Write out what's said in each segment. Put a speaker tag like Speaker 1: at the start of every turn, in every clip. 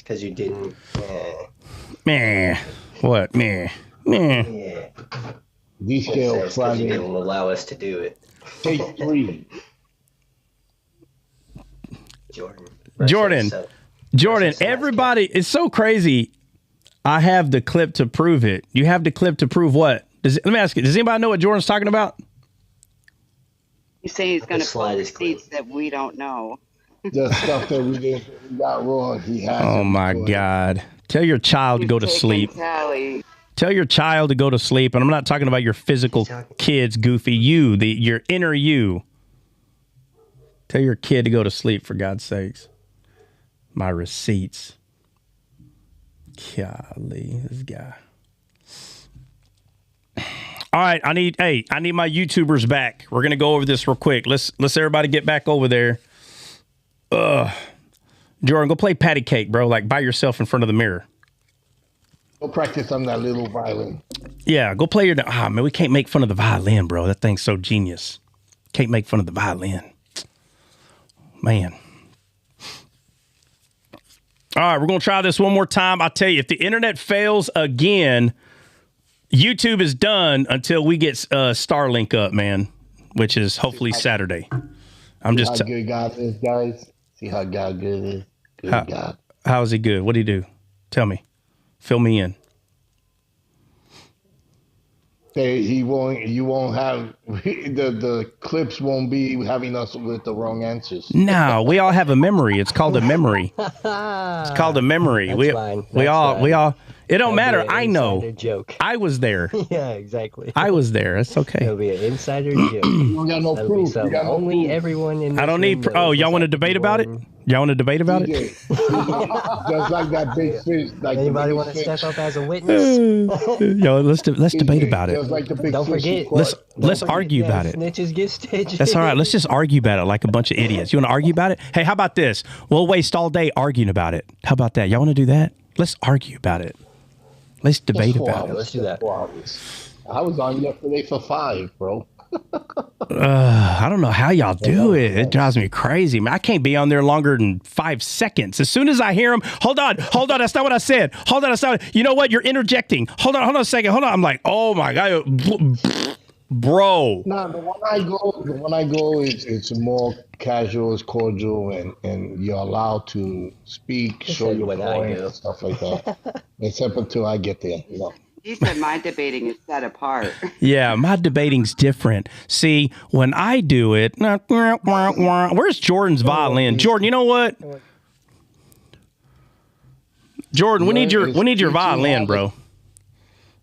Speaker 1: because you didn't.
Speaker 2: Meh. What? Meh. Meh.
Speaker 1: Yeah.
Speaker 3: D-scale Friday.
Speaker 1: You didn't allow us to do it.
Speaker 3: Take 3.
Speaker 2: Jordan, everybody, it's so crazy. I have the clip to prove it. You have the clip to prove what? Let me ask you, does anybody know what Jordan's talking about?
Speaker 4: You say he's going to pull receipts that we don't know.
Speaker 3: The stuff that we got wrong, he has.
Speaker 2: Oh, my God. Tell your child to go to sleep. Tell your child to go to sleep. And I'm not talking about your physical kids, Goofy. Your inner you. Tell your kid to go to sleep, for God's sakes. My receipts. Golly, this guy. All right, I need my YouTubers back. We're gonna go over this real quick. Let's everybody get back over there. Jordan, go play patty cake, bro. Like by yourself in front of the mirror.
Speaker 3: Go practice on that little violin.
Speaker 2: Yeah, go play your. Man, we can't make fun of the violin, bro. That thing's so genius. Can't make fun of the violin, man. All right, we're gonna try this one more time. I'll tell you, if the internet fails again, YouTube is done until we get Starlink up, man, which is hopefully Saturday. I'm just
Speaker 3: how good God is, guys. See how God good is. Good God.
Speaker 2: How is he good? What did he do? Tell me. Fill me in.
Speaker 3: You won't have the clips won't be having us with the wrong answers.
Speaker 2: No, we all have a memory. It's called a memory. It's called a memory.
Speaker 1: That's
Speaker 2: we all. It don't matter. I know.
Speaker 1: Joke.
Speaker 2: I was there.
Speaker 1: Yeah, exactly.
Speaker 2: I was there. It's okay.
Speaker 1: It'll be an insider joke.
Speaker 3: You don't got no proof.
Speaker 1: Only everyone in.
Speaker 2: I don't need. Y'all want to debate about it? Y'all want to debate about it?
Speaker 3: Just like that big fish. Like
Speaker 1: anybody want to step up as a witness?
Speaker 2: Yo, let's debate about it.
Speaker 3: Like the big
Speaker 1: don't forget.
Speaker 2: Let's argue about it.
Speaker 1: Snitches get stitches.
Speaker 2: That's all right. Let's just argue about it like a bunch of idiots. You want to argue about it? Hey, how about this? We'll waste all day arguing about it. How about that? Y'all want to do that? Let's argue about it. Let's debate about it.
Speaker 1: Let's do that.
Speaker 3: I was on yesterday for 5, bro.
Speaker 2: I don't know how y'all do it. It drives me crazy, man. I can't be on there longer than 5 seconds. As soon as I hear them, hold on. That's not what I said. Hold on, that's not. You know what? You're interjecting. Hold on a second. Hold on. I'm like, oh my God, bro.
Speaker 3: No, the one I go, it's more casual, it's cordial, and you're allowed to speak, show your point, and stuff like that. Except until I get there, you know.
Speaker 4: He said my debating is set apart.
Speaker 2: Yeah, my debating's different. See, when I do it, where's Jordan's violin? Jordan, you know what? Jordan, we need your violin, bro.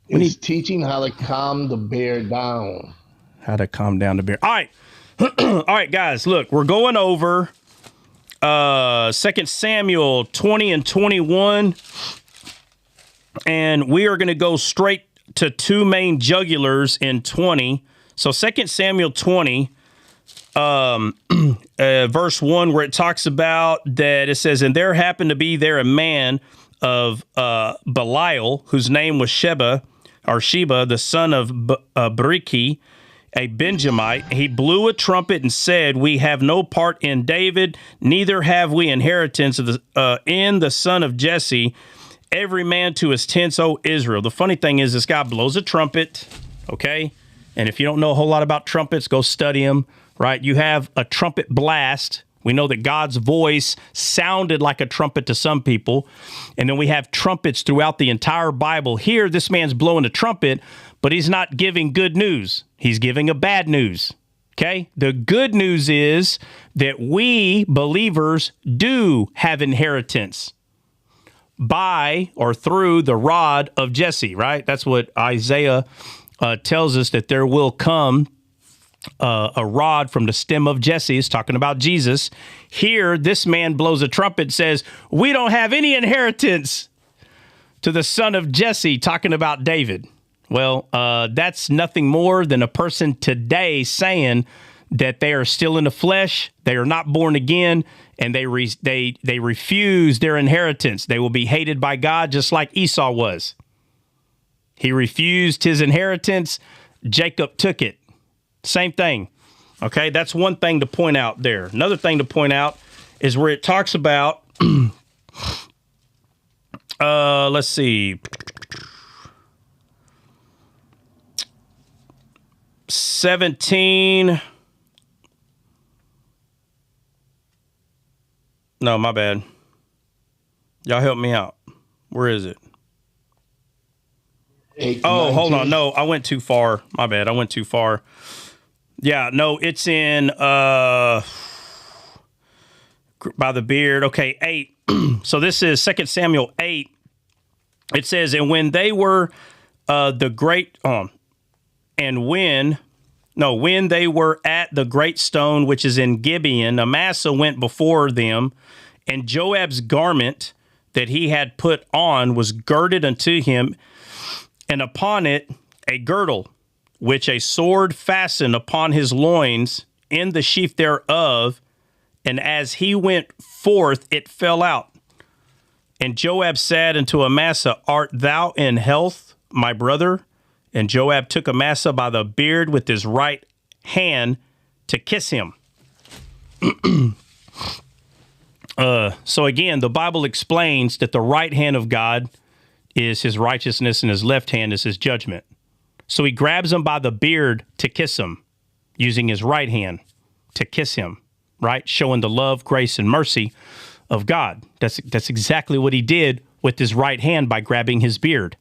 Speaker 3: He's teaching how to calm the bear down.
Speaker 2: How to calm down the bear. All right. All right, guys, look, we're going over 2 Samuel 20 and 21. And we are going to go straight to 2 main jugulars in 20. So 2 Samuel 20, verse 1, where it talks about that it says, and there happened to be there a man of Belial, whose name was Sheba, the son of Beriki, a Benjamite. He blew a trumpet and said, we have no part in David, neither have we inheritance of in the son of Jesse. Every man to his tents, O Israel. The funny thing is, this guy blows a trumpet, okay? And if you don't know a whole lot about trumpets, go study them, right? You have a trumpet blast. We know that God's voice sounded like a trumpet to some people. And then we have trumpets throughout the entire Bible. Here, this man's blowing a trumpet, but he's not giving good news. He's giving a bad news, okay? The good news is that we, believers, do have inheritance by or through the rod of Jesse, right? That's what Isaiah tells us, that there will come a rod from the stem of Jesse. It's talking about Jesus. Here, this man blows a trumpet, says, we don't have any inheritance to the son of Jesse, talking about David. Well, that's nothing more than a person today saying that they are still in the flesh, they are not born again, and they refuse their inheritance. They will be hated by God just like Esau was. He refused his inheritance. Jacob took it. Same thing. Okay, that's one thing to point out there. Another thing to point out is where it talks about let's see. 17. No, my bad. Y'all help me out. Where is it?
Speaker 3: 8
Speaker 2: Oh, hold
Speaker 3: 19.
Speaker 2: on. No, I went too far. My bad. I went too far. Yeah, no, it's in by the beard. Okay, 8. So this is 2 Samuel 8. It says, and when they were when they were at the great stone which is in Gibeon, Amasa went before them, and Joab's garment that he had put on was girded unto him, and upon it a girdle, which a sword fastened upon his loins in the sheath thereof, and as he went forth, it fell out. And Joab said unto Amasa, art thou in health, my brother? And Joab took Amasa by the beard with his right hand to kiss him. So again, the Bible explains that the right hand of God is his righteousness and his left hand is his judgment. So he grabs him by the beard to kiss him, using his right hand to kiss him, right? Showing the love, grace, and mercy of God. That's exactly what he did with his right hand by grabbing his beard.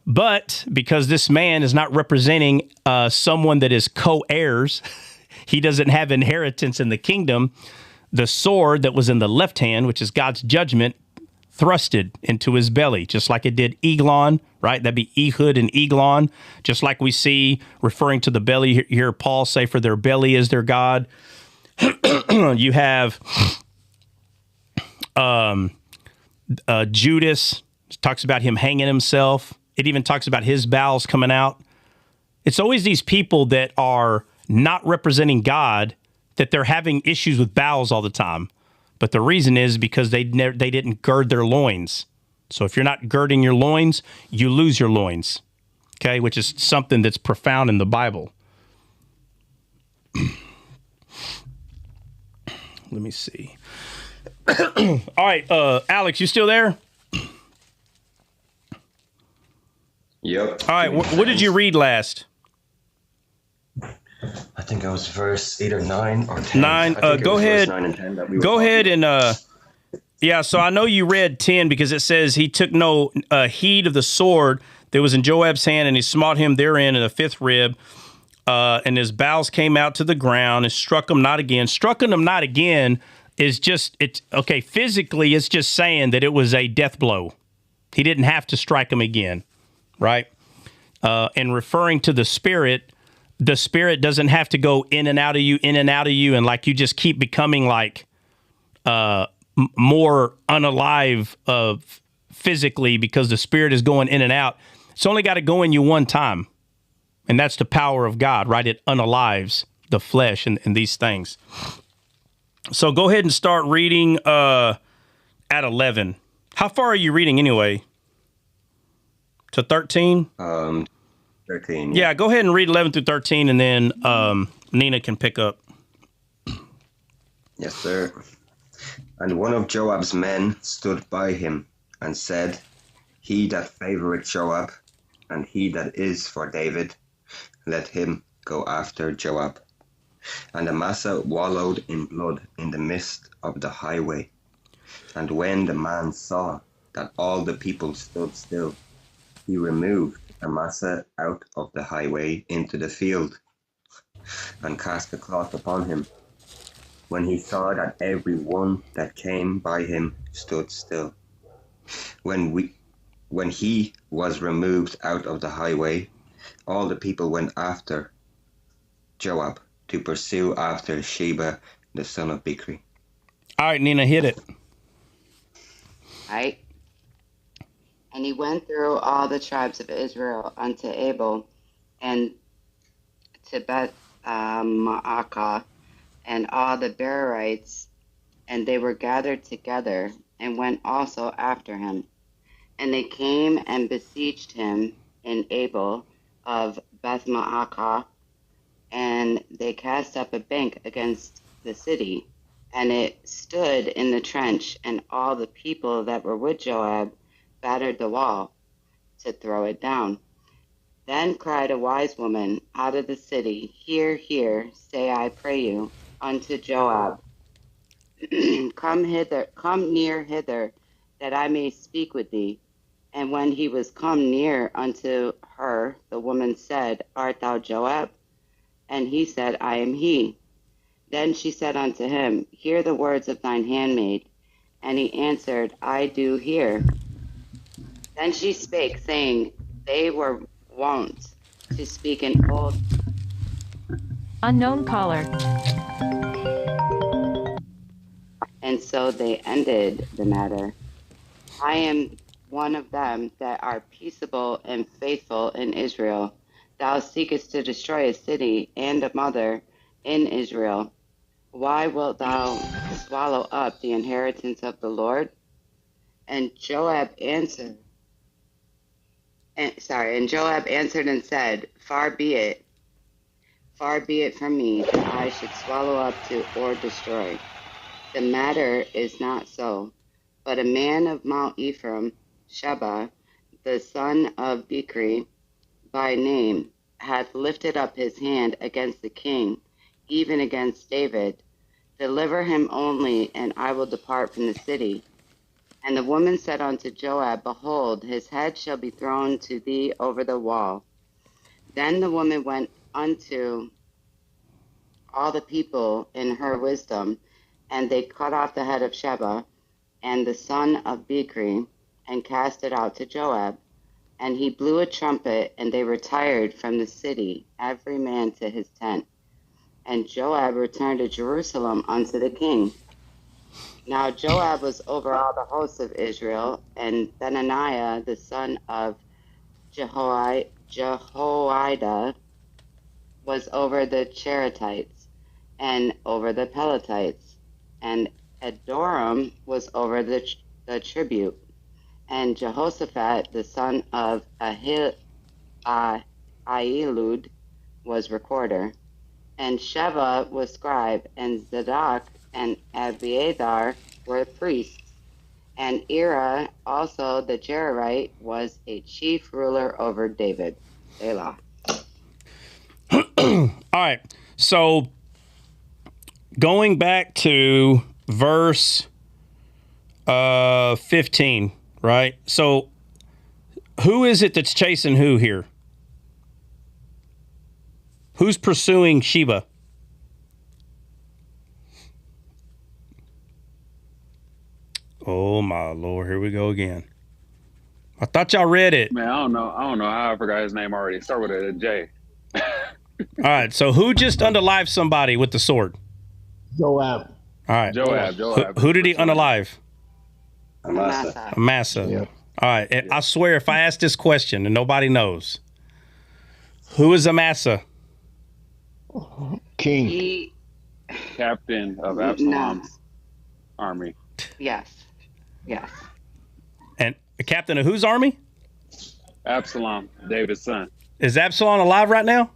Speaker 2: But because this man is not representing someone that is co-heirs, he doesn't have inheritance in the kingdom, the sword that was in the left hand, which is God's judgment, thrusted into his belly, just like it did Eglon, right? That'd be Ehud and Eglon, just like we see referring to the belly here, Paul say, for their belly is their God. You have Judas, talks about him hanging himself. It even talks about his bowels coming out. It's always these people that are not representing God, that they're having issues with bowels all the time. But the reason is because they didn't gird their loins. So if you're not girding your loins, you lose your loins, okay? Which is something that's profound in the Bible. Let me see. All right, Alex, you still there?
Speaker 5: Yep.
Speaker 2: All right, what did you read last?
Speaker 5: I think it was verse 8 or 9 or 10.
Speaker 2: 9. Go ahead.
Speaker 5: 9 and 10 that we were
Speaker 2: Go ahead
Speaker 5: talking.
Speaker 2: and yeah. So I know you read 10 because it says he took no heed of the sword that was in Joab's hand, and he smote him therein in the fifth rib, and his bowels came out to the ground, and struck him not again. Struck him not again is just it's okay. Physically, it's just saying that it was a death blow. He didn't have to strike him again, right? And referring to the spirit doesn't have to go in and out of you, and like you just keep becoming like more unalive physically because the spirit is going in and out. It's only got to go in you one time, and that's the power of God, right? It unalives the flesh and these things. So go ahead and start reading at 11. How far are you reading anyway? To 13?
Speaker 5: 13.
Speaker 2: Yeah, go ahead and read 11 through 13, and then Nina can pick up.
Speaker 5: Yes, sir. And one of Joab's men stood by him and said, he that favoureth Joab, and he that is for David, let him go after Joab. And Amasa wallowed in blood in the midst of the highway. And when the man saw that all the people stood still, he removed Amasa out of the highway into the field, and cast a cloth upon him. When he saw that every one that came by him stood still. When he was removed out of the highway, all the people went after Joab to pursue after Sheba, the son of Bichri.
Speaker 2: All right, Nina, hit it.
Speaker 4: Right? And he went through all the tribes of Israel unto Abel and to Beth Maacah and all the Berites, and they were gathered together and went also after him. And they came and besieged him in Abel of Beth Maacah, and they cast up a bank against the city, and it stood in the trench, and all the people that were with Joab battered the wall to throw it down. Then cried a wise woman out of the city, Hear, hear, say I pray you, unto Joab, Come hither, come near hither, that I may speak with thee. And when he was come near unto her, the woman said, Art thou Joab? And he said, I am he. Then she said unto him, Hear the words of thine handmaid. And he answered, I do hear. Then she spake, saying, They were wont to speak in old.
Speaker 6: Unknown caller.
Speaker 4: And so they ended the matter. I am one of them that are peaceable and faithful in Israel. Thou seekest to destroy a city and a mother in Israel. Why wilt thou swallow up the inheritance of the Lord? And Joab answered, and said, Far be it from me that I should swallow up to or destroy. The matter is not so, but a man of Mount Ephraim, Sheba, the son of Bichri, by name, hath lifted up his hand against the king, even against David. Deliver him only, and I will depart from the city. And the woman said unto Joab, Behold, his head shall be thrown to thee over the wall. Then the woman went unto all the people in her wisdom, and they cut off the head of Sheba and the son of Bichri, and cast it out to Joab. And he blew a trumpet, and they retired from the city, every man to his tent. And Joab returned to Jerusalem unto the king. Now Joab was over all the hosts of Israel, and Benaniah the son of Jehoiada was over the Cherethites, and over the Pelethites, and Adoram was over the tribute, and Jehoshaphat the son of Ahilud was recorder, and Sheva was scribe, and Zadok and Abiathar were priests, and Ira also the Jerarite was a chief ruler over David. Selah.
Speaker 2: All right, so going back to verse 15, right? So who is it that's chasing who here? Who's pursuing Sheba? Oh my Lord, here we go again. I thought y'all read it.
Speaker 7: Man, I don't know how I forgot his name already. Start with a J.
Speaker 2: All right, so who just unalived somebody with the sword?
Speaker 3: Joab.
Speaker 2: All right.
Speaker 7: Joab.
Speaker 2: Who did he unalive?
Speaker 5: Amassa.
Speaker 2: Amassa.
Speaker 3: Yep.
Speaker 2: All right. And I swear, if I ask this question and nobody knows, who is Amassa?
Speaker 3: King.
Speaker 4: He,
Speaker 7: Captain of Absalom's army.
Speaker 4: yes.
Speaker 2: And a captain of whose army?
Speaker 7: Absalom, David's son.
Speaker 2: Is Absalom alive right now?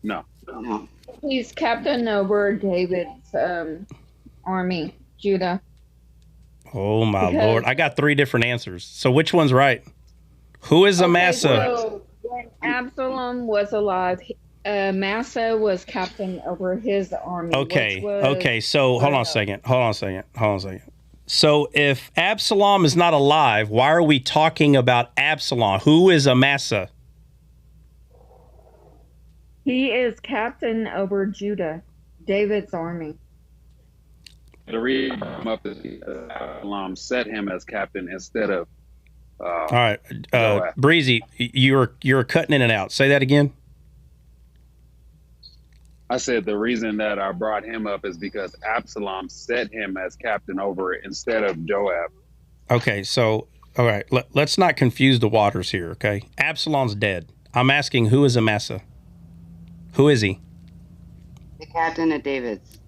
Speaker 7: No.
Speaker 4: No.
Speaker 8: He's captain over David's army, Judah.
Speaker 2: Oh, my
Speaker 8: Because-
Speaker 2: Lord. I got 3 different answers. So which one's right? Who is Amassa?
Speaker 8: Okay, so when Absalom was alive, Amassa was captain over his army.
Speaker 2: Okay.
Speaker 8: which was-
Speaker 2: Okay. So hold on a second. So if Absalom is not alive, why are we talking about Absalom? Who is Amassa?
Speaker 8: He is captain over Judah, David's army.
Speaker 7: The reason I'm up is because Absalom set him as captain instead of.
Speaker 2: All right.
Speaker 7: Joab.
Speaker 2: Breezy, you're cutting in and out. Say that again.
Speaker 7: I said the reason that I brought him up is because Absalom set him as captain over it instead of Joab.
Speaker 2: Okay, so, all right, let's not confuse the waters here, okay? Absalom's dead. I'm asking, who is Amassa? Who is he?
Speaker 4: The captain of David's.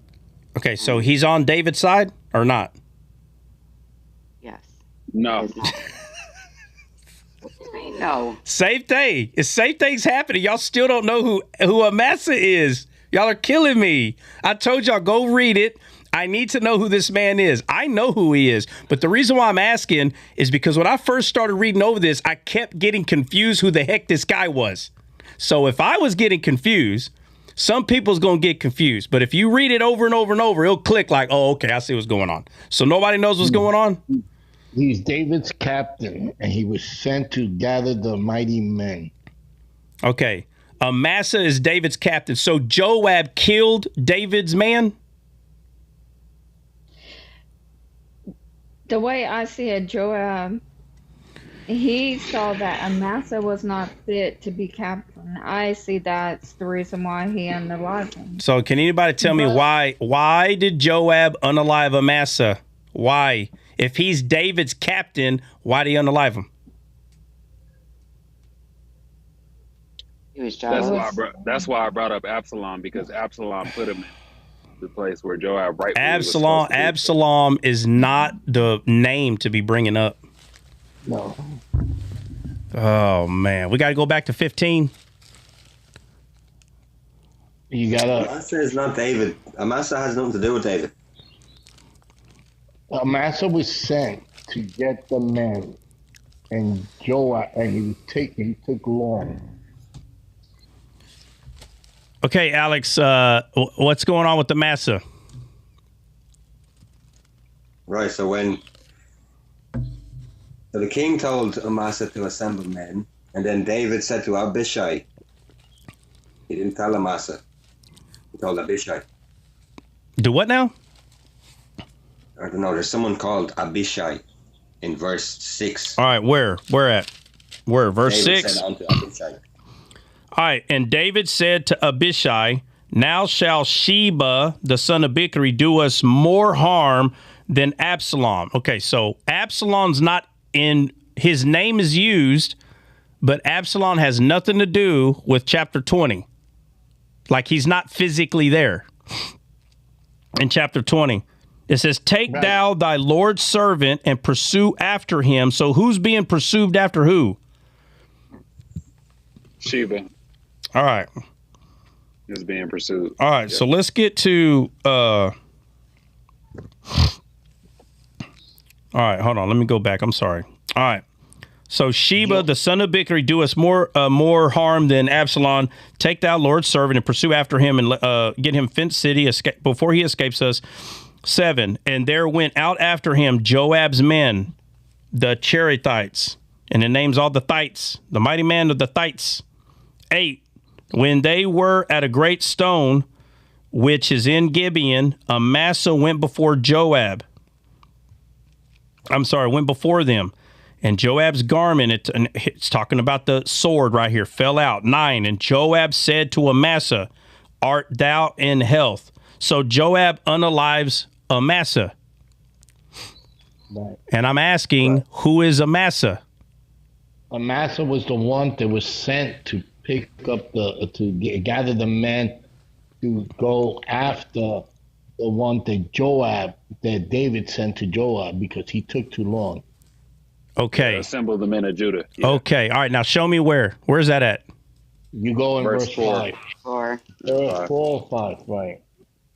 Speaker 2: Okay, so he's on David's side or not?
Speaker 4: Yes.
Speaker 7: No.
Speaker 4: It's not. What do you mean, no?
Speaker 2: Same thing. It's same thing's happening. Y'all still don't know who Amassa is. Y'all are killing me. I told y'all, go read it. I need to know who this man is. I know who he is. But the reason why I'm asking is because when I first started reading over this, I kept getting confused who the heck this guy was. So if I was getting confused, some people's going to get confused. But if you read it over and over and over, it'll click like, oh, okay, I see what's going on. So nobody knows what's going on?
Speaker 3: He's David's captain, and he was sent to gather the mighty men.
Speaker 2: Okay. Amassa is David's captain. So Joab killed David's man?
Speaker 8: The way I see it, Joab, he saw that Amasa was not fit to be captain. I see that's the reason why he unalived him.
Speaker 2: So can anybody tell me why did Joab unalive Amasa? Why? If he's David's captain, why did he unalive him?
Speaker 4: He was jealous.
Speaker 7: That's why I brought up Absalom, because Absalom put him in the place where Joab rightfully was supposed to be.
Speaker 2: Absalom is not the name to be bringing up.
Speaker 3: No.
Speaker 2: Oh, man. We got to go back to 15.
Speaker 3: You gotta.
Speaker 5: Amasa is not David. Amasa has nothing to do with David.
Speaker 3: Amasa was sent to get the men, and Joab, and he took long.
Speaker 2: Okay, Alex, what's going on with Amasa?
Speaker 5: Right, so the king told Amasa to assemble men, and then David said to Abishai, he didn't tell Amasa, he told Abishai.
Speaker 2: Do what now?
Speaker 5: I don't know, there's someone called Abishai in verse 6.
Speaker 2: All right, where at? Where, verse
Speaker 5: David
Speaker 2: 6?
Speaker 5: said unto Abishai.
Speaker 2: All right, and David said to Abishai, now shall Sheba, the son of Bichri, do us more harm than Absalom. Okay, so Absalom's not in, his name is used, but Absalom has nothing to do with chapter 20. Like he's not physically there. In chapter 20, it says, take thou thy Lord's servant and pursue after him. So who's being pursued after who?
Speaker 7: Sheba
Speaker 2: All right.
Speaker 7: is being pursued.
Speaker 2: All right, so let's get to all right, hold on. Let me go back. I'm sorry. All right. So Sheba, the son of Bichri, do us more harm than Absalom. Take thou Lord's servant and pursue after him and get him fenced city before he escapes us. 7. And there went out after him Joab's men, the Cherethites, and it names all the Thites, the mighty man of the Thites. 8. When they were at a great stone, which is in Gibeon, Amasa went before Joab. Went before them. And Joab's garment, it's talking about the sword right here, fell out. 9. And Joab said to Amasa, art thou in health? So Joab unalives Amasa.
Speaker 3: Right.
Speaker 2: And I'm asking, who is Amasa?
Speaker 3: Amasa was the one that was sent to pick up gather the men to go after the one that David sent to Joab because he took too long.
Speaker 2: Okay.
Speaker 7: Assemble the men of Judah. Yeah.
Speaker 2: Okay. All right. Now show me where. Where's that at?
Speaker 3: You go in verse
Speaker 7: 4.
Speaker 3: 5.
Speaker 4: 4.
Speaker 3: 4 or 5, right.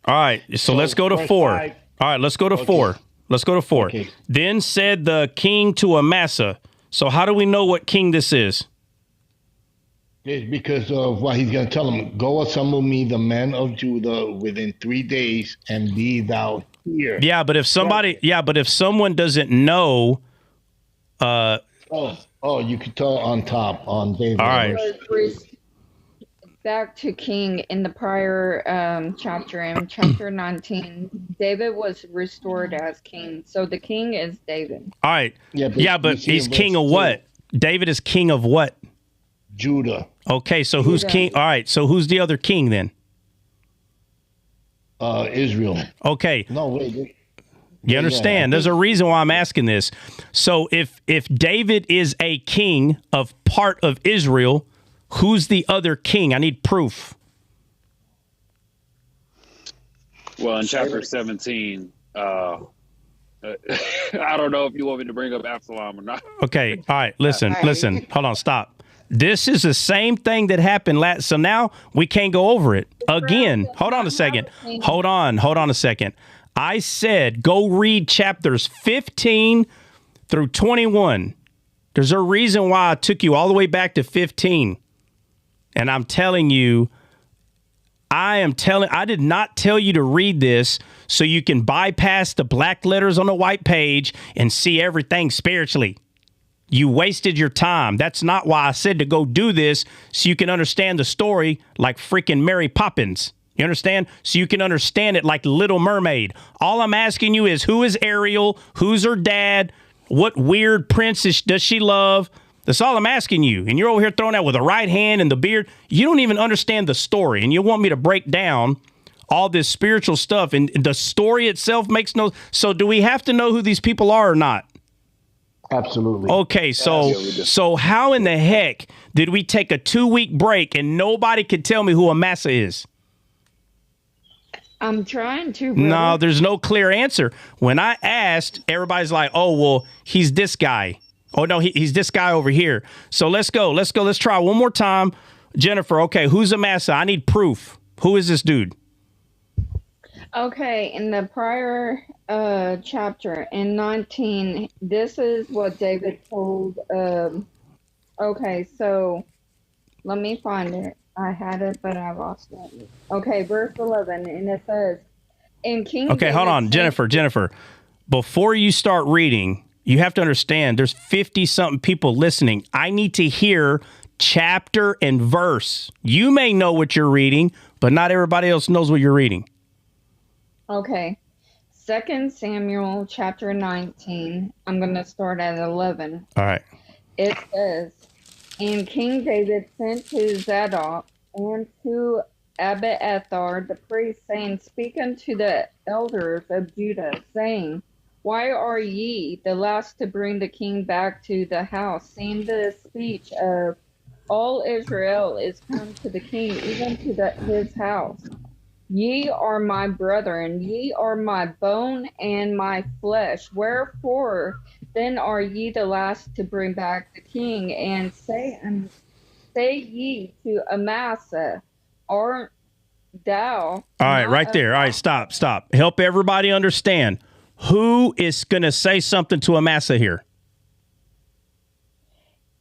Speaker 2: All right. So let's go to 4.
Speaker 3: 5.
Speaker 2: All right. Let's go to 4. Let's go to 4.
Speaker 3: Okay.
Speaker 2: Then said the king to Amasa. So how do we know what king this is?
Speaker 3: It's because of what he's going to tell him. Go assemble me the men of Judah within 3 days and be thou here.
Speaker 2: Yeah, but if someone doesn't know,
Speaker 3: you could tell on top on David.
Speaker 2: All right.
Speaker 8: Back to King in the prior chapter, in chapter 19, David was restored as king. So the king is David.
Speaker 2: All right.
Speaker 3: Yeah,
Speaker 2: but he's king of what? David is king of what?
Speaker 3: Judah.
Speaker 2: Okay, so who's king? All right, so who's the other king then?
Speaker 3: Israel.
Speaker 2: Okay.
Speaker 3: No, wait.
Speaker 2: You understand? There's a reason why I'm asking this. So if David is a king of part of Israel, who's the other king? I need proof.
Speaker 7: Well, in chapter 17, I don't know if you want me to bring up Absalom or not.
Speaker 2: Okay. All right. Listen. Hold on. Stop. This is the same thing that happened last. So now we can't go over it again. Hold on a second. Hold on a second. I said, go read chapters 15 through 21. There's a reason why I took you all the way back to 15. And I'm telling you, I did not tell you to read this so you can bypass the black letters on the white page and see everything spiritually. You wasted your time. That's not why I said to go do this, so you can understand the story like freaking Mary Poppins. You understand? So you can understand it like Little Mermaid. All I'm asking you is, who is Ariel? Who's her dad? What weird princess does she love? That's all I'm asking you. And you're over here throwing out with the right hand and the beard. You don't even understand the story. And you want me to break down all this spiritual stuff. And the story itself makes no... So do we have to know who these people are or not?
Speaker 3: Absolutely.
Speaker 2: Okay, so how in the heck did we take a 2-week break and nobody could tell me who Amassa is?
Speaker 8: I'm trying to. Brother.
Speaker 2: No, there's no clear answer. When I asked, everybody's like, oh, well, he's this guy. Oh, no, he's this guy over here. So let's go. Let's try one more time. Jennifer, okay, who's Amassa? I need proof. Who is this dude?
Speaker 8: Okay, in the prior chapter, in 19, this is what David told. Okay, so let me find it. I had it, but I lost it. Okay, verse 11, and it says, "In King."
Speaker 2: Okay, hold on, Jennifer. Before you start reading, you have to understand there's 50-something people listening. I need to hear chapter and verse. You may know what you're reading, but not everybody else knows what you're reading.
Speaker 8: Okay. 2 Samuel chapter 19. I'm going to start at 11.
Speaker 2: All right.
Speaker 8: It says, "And King David sent to Zadok and to Abiathar the priest, saying, Speak unto the elders of Judah, saying, Why are ye the last to bring the king back to the house, seeing the speech of all Israel is come to the king, even to his house? Ye are my brethren, ye are my bone and my flesh. Wherefore then are ye the last to bring back the king? And say ye to Amassa, art thou?"
Speaker 2: All right, right there. All right, stop. Help everybody understand. Who is going to say something to Amassa here?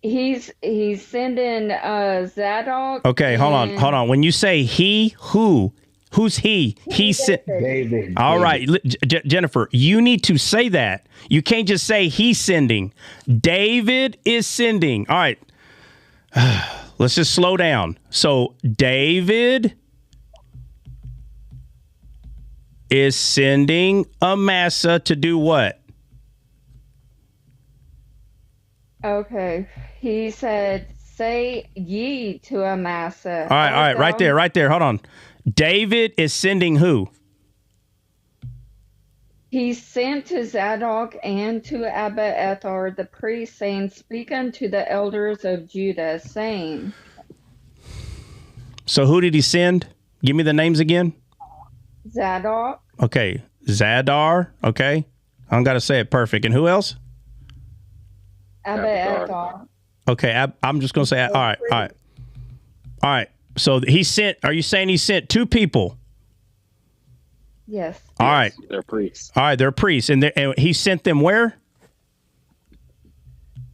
Speaker 8: He's sending Zadok.
Speaker 2: Okay, hold on. When you say he, who? Who's he? He sent
Speaker 3: David.
Speaker 2: All right, Jennifer, you need to say that. You can't just say he's sending. David is sending. All right. Let's just slow down. So David is sending Amassa to do what?
Speaker 8: Okay. He said, "Say ye to Amassa."
Speaker 2: All right, right there. Hold on. David is sending who?
Speaker 8: He sent to Zadok and to Abiathar the priest, saying, Speak unto the elders of Judah, saying.
Speaker 2: So who did he send? Give me the names again.
Speaker 8: Zadok.
Speaker 2: Okay. Zadar. Okay. I don't got to say it perfect. And who else?
Speaker 8: Abiathar.
Speaker 2: Okay. I'm just going to say, all right. So he sent, are you saying he sent 2 people?
Speaker 8: Yes.
Speaker 2: All right.
Speaker 7: They're priests.
Speaker 2: All right. They're priests. And he sent them where?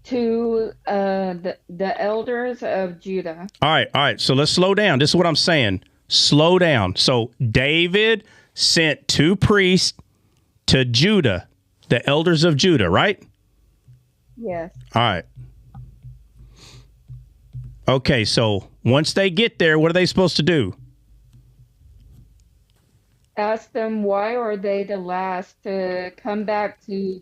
Speaker 8: To the elders of Judah.
Speaker 2: All right. So let's slow down. This is what I'm saying. Slow down. So David sent 2 priests to Judah, the elders of Judah, right?
Speaker 8: Yes.
Speaker 2: All right. Okay, so once they get there, what are they supposed to do?
Speaker 8: Ask them, why are they the last to come back to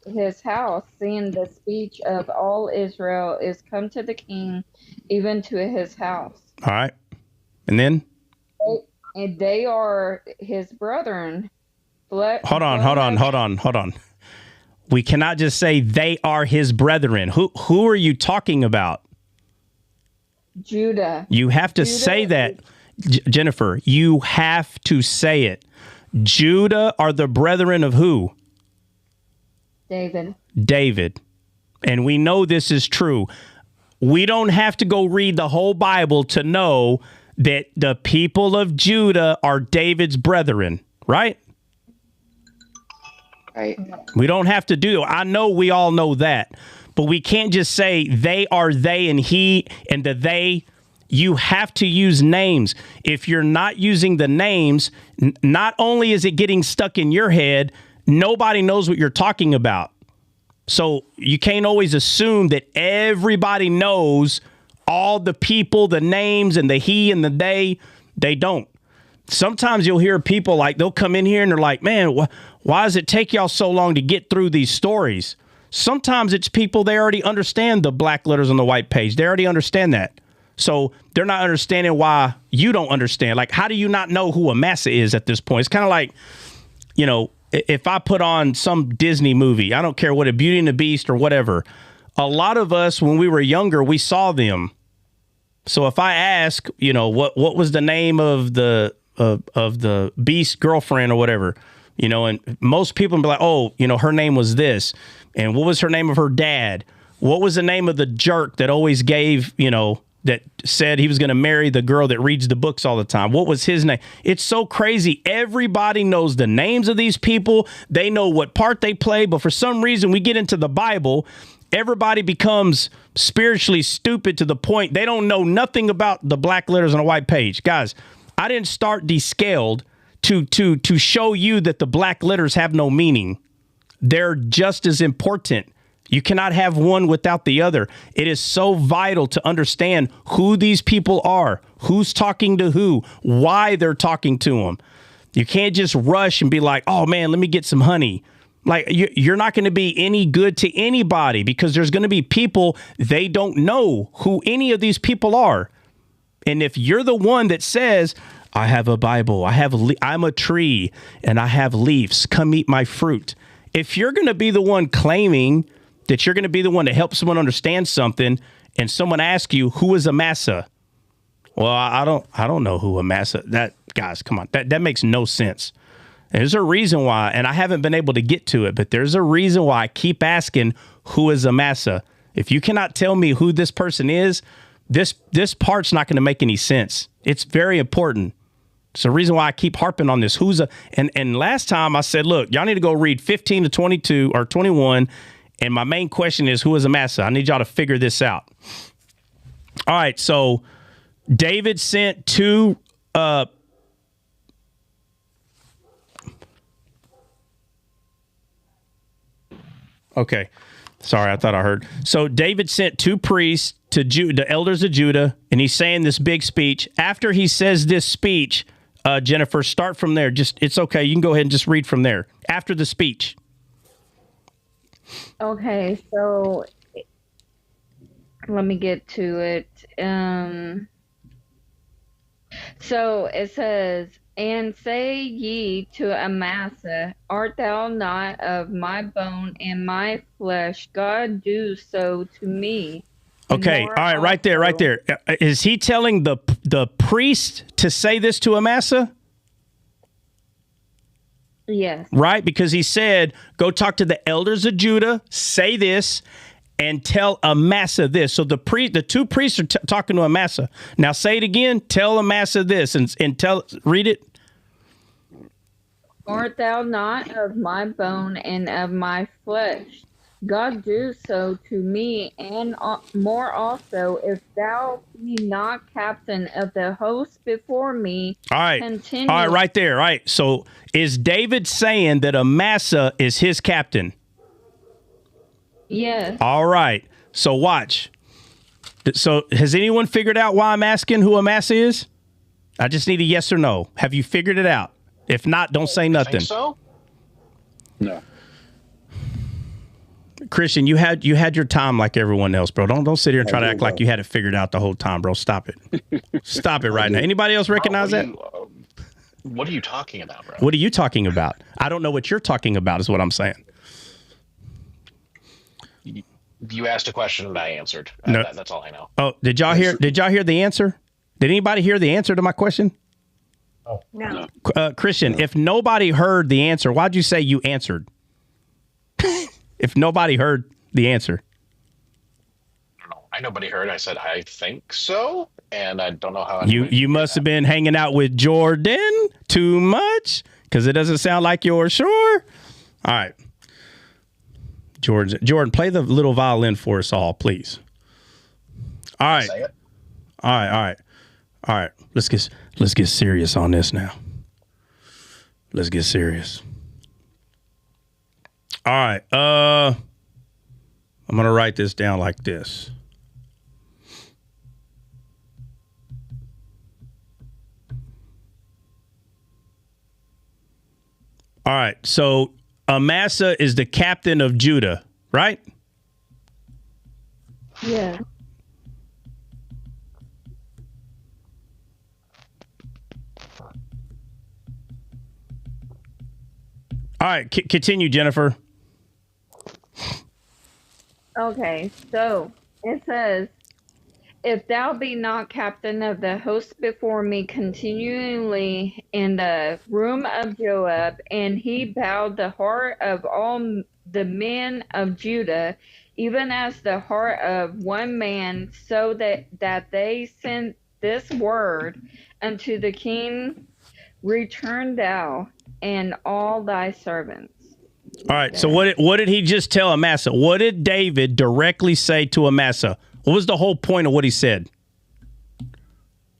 Speaker 8: his house, seeing the speech of all Israel is come to the king, even to his house?
Speaker 2: All right. And then?
Speaker 8: And they are his brethren.
Speaker 2: Hold on. We cannot just say they are his brethren. Who are you talking about?
Speaker 8: Judah.
Speaker 2: You have to say that, Jennifer. You have to say it. Judah are the brethren of who? David. And we know this is true. We don't have to go read the whole Bible to know that the people of Judah are David's brethren, right?
Speaker 4: Right.
Speaker 2: We don't have to do. I know we all know that, but we can't just say they are they and he and the they. You have to use names. If you're not using the names, not only is it getting stuck in your head, nobody knows what you're talking about. So you can't always assume that everybody knows all the people, the names, and the he and the they. They don't. Sometimes you'll hear people like they'll come in here and they're like, man, why does it take y'all so long to get through these stories? Sometimes it's people, they already understand the black letters on the white page. They already understand that. So they're not understanding why you don't understand. Like, how do you not know who Amassa is at this point? It's kind of like, you know, if I put on some Disney movie, I don't care what, a Beauty and the Beast or whatever. A lot of us, when we were younger, we saw them. So if I ask, you know, what was the name of the Beast girlfriend or whatever, you know, and most people will be like, oh, you know, her name was this. And what was her name of her dad? What was the name of the jerk that always gave, you know, that said he was going to marry the girl that reads the books all the time? What was his name? It's so crazy. Everybody knows the names of these people. They know what part they play. But for some reason, we get into the Bible, everybody becomes spiritually stupid to the point they don't know nothing about the black letters on a white page. Guys, I didn't start Descaled to show you that the black letters have no meaning. They're just as important. You cannot have one without the other. It is so vital to understand who these people are, who's talking to who, why they're talking to them. You can't just rush and be like, oh, man, let me get some honey. Like, you're not going to be any good to anybody because there's going to be people, they don't know who any of these people are. And if you're the one that says, I have a Bible, I'm a tree, and I have leaves, come eat my fruit. If you're going to be the one claiming that you're going to be the one to help someone understand something, and someone asks you, who is Amassa? Well, I don't know who Amassa. That, guys, come on, that makes no sense. There's a reason why, and I haven't been able to get to it, but there's a reason why I keep asking, who is Amassa? If you cannot tell me who this person is, this part's not going to make any sense. It's very important. It's the reason why I keep harping on this. And last time I said, look, y'all need to go read 15 to 22 or 21. And my main question is, who is Amassa? I need y'all to figure this out. All right, so David sent two. Okay, sorry, I thought I heard. So David sent two priests to the elders of Judah, and he's saying this big speech. After he says this speech, Jennifer, start from there. It's okay. You can go ahead and just read from there after the speech.
Speaker 8: Okay, so let me get to it. So it says, and say ye to Amasa, art thou not of my bone and my flesh? God do so to me.
Speaker 2: Okay, all right, right there. Is he telling the priest to say this to Amasa?
Speaker 8: Yes.
Speaker 2: Right? Because he said, go talk to the elders of Judah, say this, and tell Amasa this. So the two priests are talking to Amasa. Now say it again. Tell Amasa this and read it.
Speaker 8: Art thou not of my bone and of my flesh? God do so to me, and more also, if thou be not captain of the host before me.
Speaker 2: All right.
Speaker 8: Continue.
Speaker 2: All right, right there. Right. So is David saying that Amasa is his captain?
Speaker 8: Yes.
Speaker 2: All right. So watch. So has anyone figured out why I'm asking who Amasa is? I just need a yes or no. Have you figured it out? If not, don't say nothing.
Speaker 6: Think so?
Speaker 7: No.
Speaker 2: Christian, you had your time like everyone else, bro. Don't sit here and try to act like you had it figured out the whole time, bro. Stop it. Stop it right now. Anybody else recognize that?
Speaker 6: What are you talking about, bro?
Speaker 2: What are you talking about? I don't know what you're talking about is what I'm saying.
Speaker 6: You asked a question and I answered.
Speaker 2: No.
Speaker 6: That's all I know.
Speaker 2: Oh, did y'all hear the answer? Did anybody hear the answer to my question?
Speaker 4: No.
Speaker 2: Christian, if nobody heard the answer, why'd you say you answered? If nobody heard the answer.
Speaker 6: I don't know. Nobody heard. I said, I think so. And I don't know how.
Speaker 2: You must have been hanging out with Jordan too much because it doesn't sound like you're sure. All right. Jordan, play the little violin for us all, please. All right.
Speaker 6: Say it.
Speaker 2: All right. Let's get serious on this now. Let's get serious. All right. I'm gonna write this down like this. All right. So Amassa is the captain of Judah, right?
Speaker 8: Yeah.
Speaker 2: All right. Continue, Jennifer.
Speaker 8: Okay, so it says, if thou be not captain of the host before me continually in the room of Joab, and he bowed the heart of all the men of Judah, even as the heart of one man, so that they sent this word unto the king, return thou and all thy servants.
Speaker 2: All right. So what did he just tell Amassa? What did David directly say to Amassa? What was the whole point of what he said?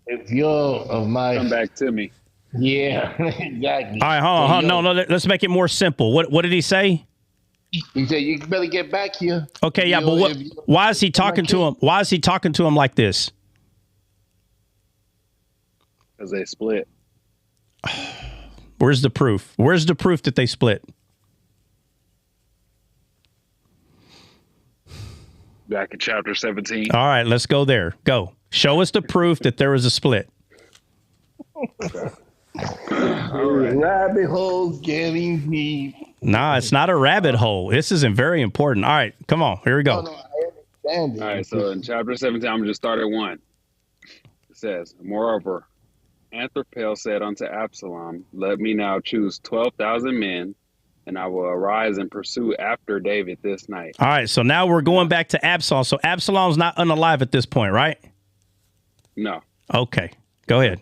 Speaker 3: If you're of my,
Speaker 7: Come back to me.
Speaker 3: yeah, exactly.
Speaker 2: All right. Hold on. No. Let's make it more simple. What did he say?
Speaker 3: He said, "You better get back here."
Speaker 2: Okay. Yeah. But why is he talking to him? Why is he talking to him like this?
Speaker 7: Because they split.
Speaker 2: Where's the proof? Where's the proof that they split?
Speaker 7: Back in chapter 17.
Speaker 2: All right, let's go there. Go. Show us the proof that there was a split.
Speaker 3: Rabbit holes getting deep.
Speaker 2: Nah, it's not a rabbit hole. This isn't very important. All right, come on. Here we go.
Speaker 3: No, I understand it.
Speaker 7: All right, so in chapter 17, I'm going to just start at 1. It says, moreover, Anthropel said unto Absalom, let me now choose 12,000 men, and I will arise and pursue after David this night.
Speaker 2: All right, so now we're going back to Absalom. So Absalom's not unalive at this point, right?
Speaker 7: No.
Speaker 2: Okay, go ahead.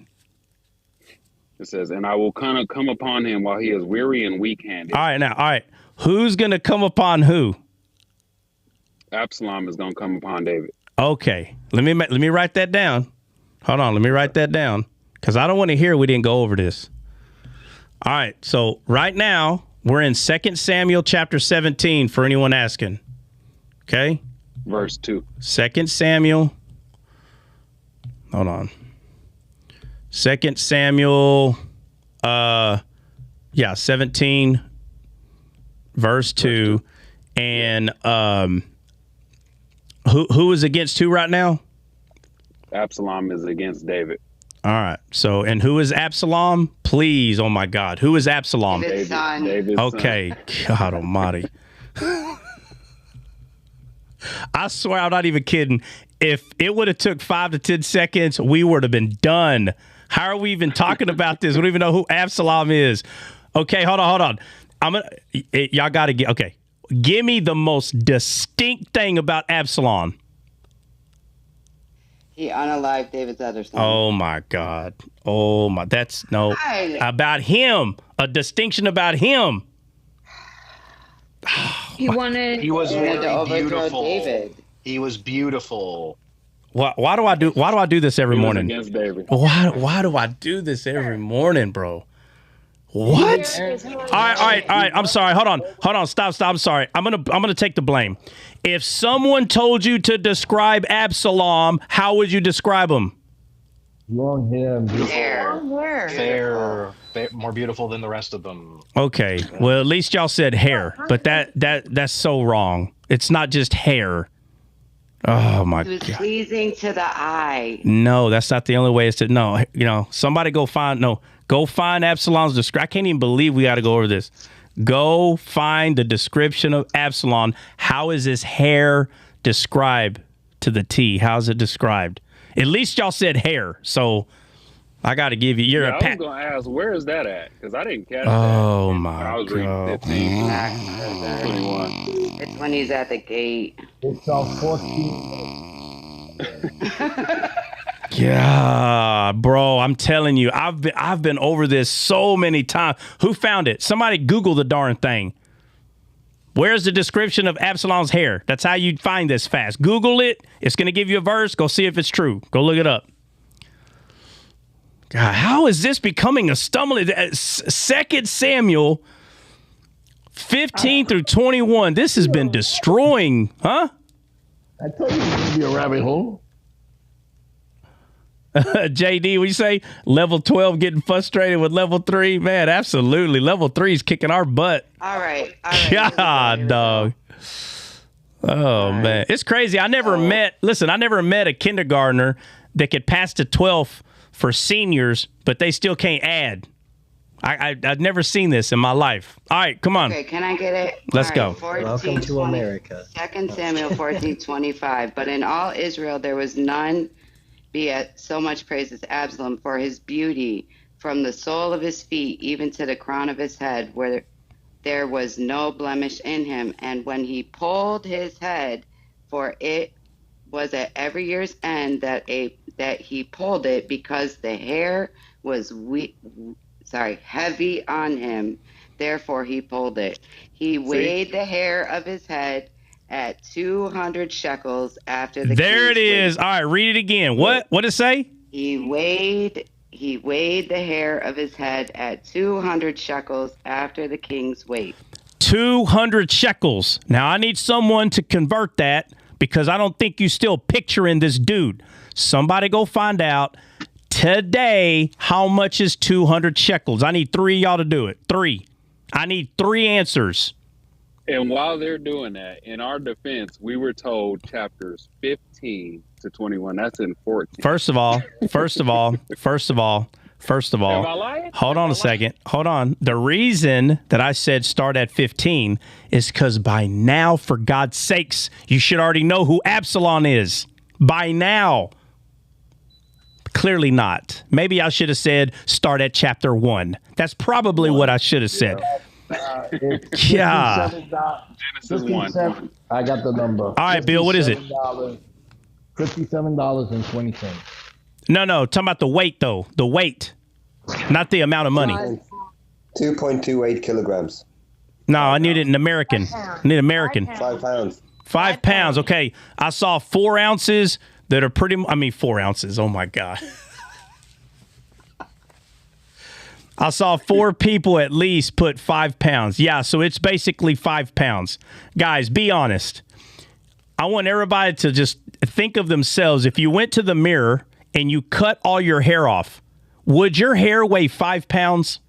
Speaker 7: It says, and I will come upon him while he is weary and weak-handed.
Speaker 2: All right. Who's going to come upon who?
Speaker 7: Absalom is going to come upon David.
Speaker 2: Okay, let me write that down. Hold on, let me write that down because I don't want to hear we didn't go over this. All right, so right now we're in 2 Samuel chapter 17 for anyone asking. Okay?
Speaker 7: Verse 2.
Speaker 2: 2 Samuel. Hold on. 2 Samuel 17 verse 2. And who is against who right now?
Speaker 7: Absalom is against David.
Speaker 2: All right. So, and who is Absalom? Please, oh my God. Who is Absalom?
Speaker 4: David's son.
Speaker 7: David's
Speaker 2: Okay.
Speaker 7: son.
Speaker 2: God almighty. I swear I'm not even kidding. If it would have took 5 to 10 seconds, we would have been done. How are we even talking about this? We don't even know who Absalom is. Okay, hold on. Y'all got to get, okay. Give me the most distinct thing about Absalom.
Speaker 4: He unalived David's other son.
Speaker 2: Oh my God. Oh my, that's no. About him. A distinction about him.
Speaker 8: He wanted.
Speaker 6: He was
Speaker 4: wanted to
Speaker 6: very
Speaker 4: overthrow
Speaker 6: beautiful.
Speaker 4: David.
Speaker 6: He was beautiful.
Speaker 2: Why do I do this every
Speaker 7: He was
Speaker 2: morning?
Speaker 7: against David.
Speaker 2: Why do I do this every morning, bro? What? All right. I'm sorry. Hold on. Stop. I'm sorry. I'm gonna take the blame. If someone told you to describe Absalom, how would you describe him?
Speaker 3: Long hair and beautiful.
Speaker 6: Fair, more beautiful than the rest of them.
Speaker 2: Okay. Well, at least y'all said hair, but that's so wrong. It's not just hair. Oh my
Speaker 4: He was
Speaker 2: God.
Speaker 4: pleasing to the eye.
Speaker 2: No, that's not the only way. Is to no. Somebody go find Absalom's description. I can't even believe we got to go over this. Go find the description of Absalom. How is his hair described to the T? How is it described? At least y'all said hair, so I got to give you.
Speaker 7: I was going to ask, where is that at? Because I didn't catch that.
Speaker 2: Oh
Speaker 7: when
Speaker 2: my
Speaker 7: I was reading
Speaker 2: God.
Speaker 7: 15, 21.
Speaker 4: It's when he's at the gate.
Speaker 3: It's our 14.
Speaker 2: Yeah, bro, I'm telling you, I've been over this so many times. Who found it? Somebody Google the darn thing. Where's the description of Absalom's hair? That's how you find this fast. Google it. It's going to give you a verse. Go see if it's true. Go look it up. God, how is this becoming a stumbling? 2 Samuel 15 through 21. This has been destroying, huh?
Speaker 3: I told you it's going to be a rabbit hole.
Speaker 2: JD, we say level 12 getting frustrated with level 3. Man, absolutely. Level 3 is kicking our butt.
Speaker 4: All right.
Speaker 2: God, dog. Oh, man. It's crazy. I never met a kindergartner that could pass the 12th for seniors, but they still can't add. I've never seen this in my life. All right, come on.
Speaker 4: Okay, can I get it?
Speaker 2: Let's go.
Speaker 4: 14,
Speaker 1: Welcome to America.
Speaker 4: 2 Samuel 14:25. But in all Israel there was none be at so much praise as Absalom for his beauty, from the sole of his feet even to the crown of his head, where there was no blemish in him. And when he pulled his head, for it was at every year's end that he pulled it, because the hair was heavy on him. Therefore he pulled it. He weighed the hair of his head at 200 shekels after the
Speaker 2: There it
Speaker 4: king's
Speaker 2: is.
Speaker 4: weight.
Speaker 2: All right, read it again. What did it say?
Speaker 4: He weighed the hair of his head at 200 shekels after the king's weight.
Speaker 2: 200 shekels. Now, I need someone to convert that because I don't think you still picturing this dude. Somebody go find out today how much is 200 shekels. I need 3 of y'all to do it. 3. I need 3 answers.
Speaker 7: And while they're doing that, in our defense, we were told chapters 15 to 21. That's in 14.
Speaker 2: First of all,
Speaker 7: Am I lying?
Speaker 2: hold on a second. Hold on. The reason that I said start at 15 is because by now, for God's sakes, you should already know who Absalom is. By now. Clearly not. Maybe I should have said start at chapter 1. That's probably what I should have said. Yeah.
Speaker 7: Genesis 1.
Speaker 3: I got the number.
Speaker 2: All right, Bill, what is it?
Speaker 3: $57.20.
Speaker 2: No, talking about the weight, though. The weight, not the amount of money.
Speaker 5: 2.28 kilograms.
Speaker 2: No, I need it in American. I need American.
Speaker 5: 5 pounds.
Speaker 2: 5 pounds. Okay. I saw 4 ounces that are 4 ounces. Oh, my God. I saw 4 people at least put 5 pounds. Yeah, so it's basically 5 pounds. Guys, be honest. I want everybody to just think of themselves. If you went to the mirror and you cut all your hair off, would your hair weigh 5 pounds?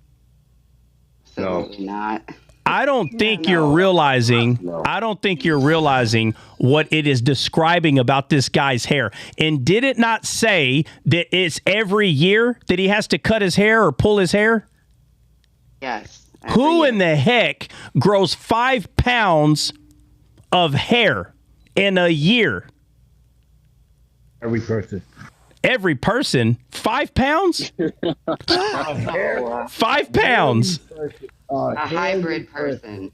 Speaker 4: Absolutely not.
Speaker 2: I don't think you're realizing. I don't think you're realizing what it is describing about this guy's hair. And did it not say that it's every year that he has to cut his hair or pull his hair?
Speaker 4: Yes.
Speaker 2: Who in the heck grows 5 pounds of hair in a year?
Speaker 3: Every person.
Speaker 2: Every person? 5 pounds? 5 pounds.
Speaker 4: A hybrid person.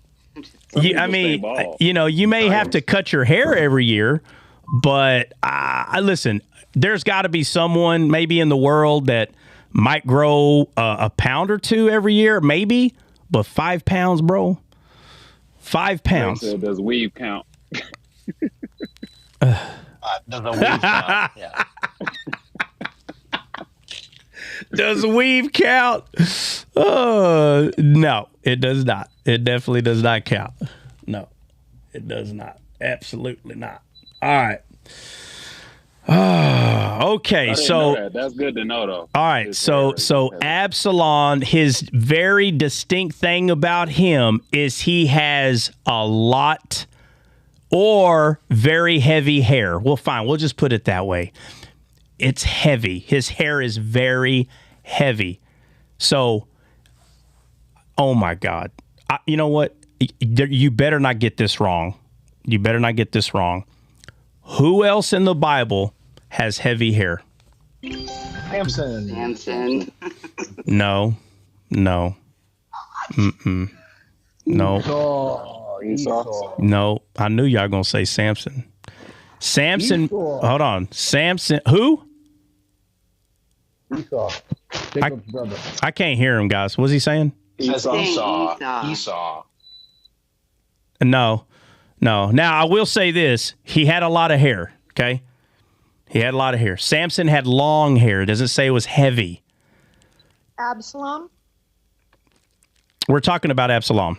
Speaker 2: I mean, you may have to cut your hair every year, but listen, there's got to be someone maybe in the world that might grow a pound or 2 every year, maybe, but 5 pounds, bro. 5 pounds.
Speaker 7: Does weave count?
Speaker 6: Does the weave count? Yeah.
Speaker 2: Does weave count? No, it does not. It definitely does not count. No, it does not. Absolutely not. All right. Okay, so
Speaker 7: that's good to know, though.
Speaker 2: all right, so Absalom, his very distinct thing about him is he has a lot or very heavy hair. Well, fine, we'll just put it that way. It's heavy. His hair is very heavy. So, oh my God. You know what? You better not get this wrong. You better not get this wrong. Who else in the Bible has heavy hair?
Speaker 3: Samson.
Speaker 2: No. Mm-mm. No.
Speaker 3: Esau.
Speaker 2: No. I knew y'all gonna say Samson. Samson. Hold on. Samson. Who?
Speaker 3: Esau. Jacob's brother.
Speaker 2: I can't hear him, guys. What's he saying?
Speaker 6: It says
Speaker 4: Esau.
Speaker 6: Esau.
Speaker 2: No. Now, I will say this. He had a lot of hair, okay? He had a lot of hair. Samson had long hair. It doesn't say it was heavy.
Speaker 9: Absalom?
Speaker 2: We're talking about Absalom.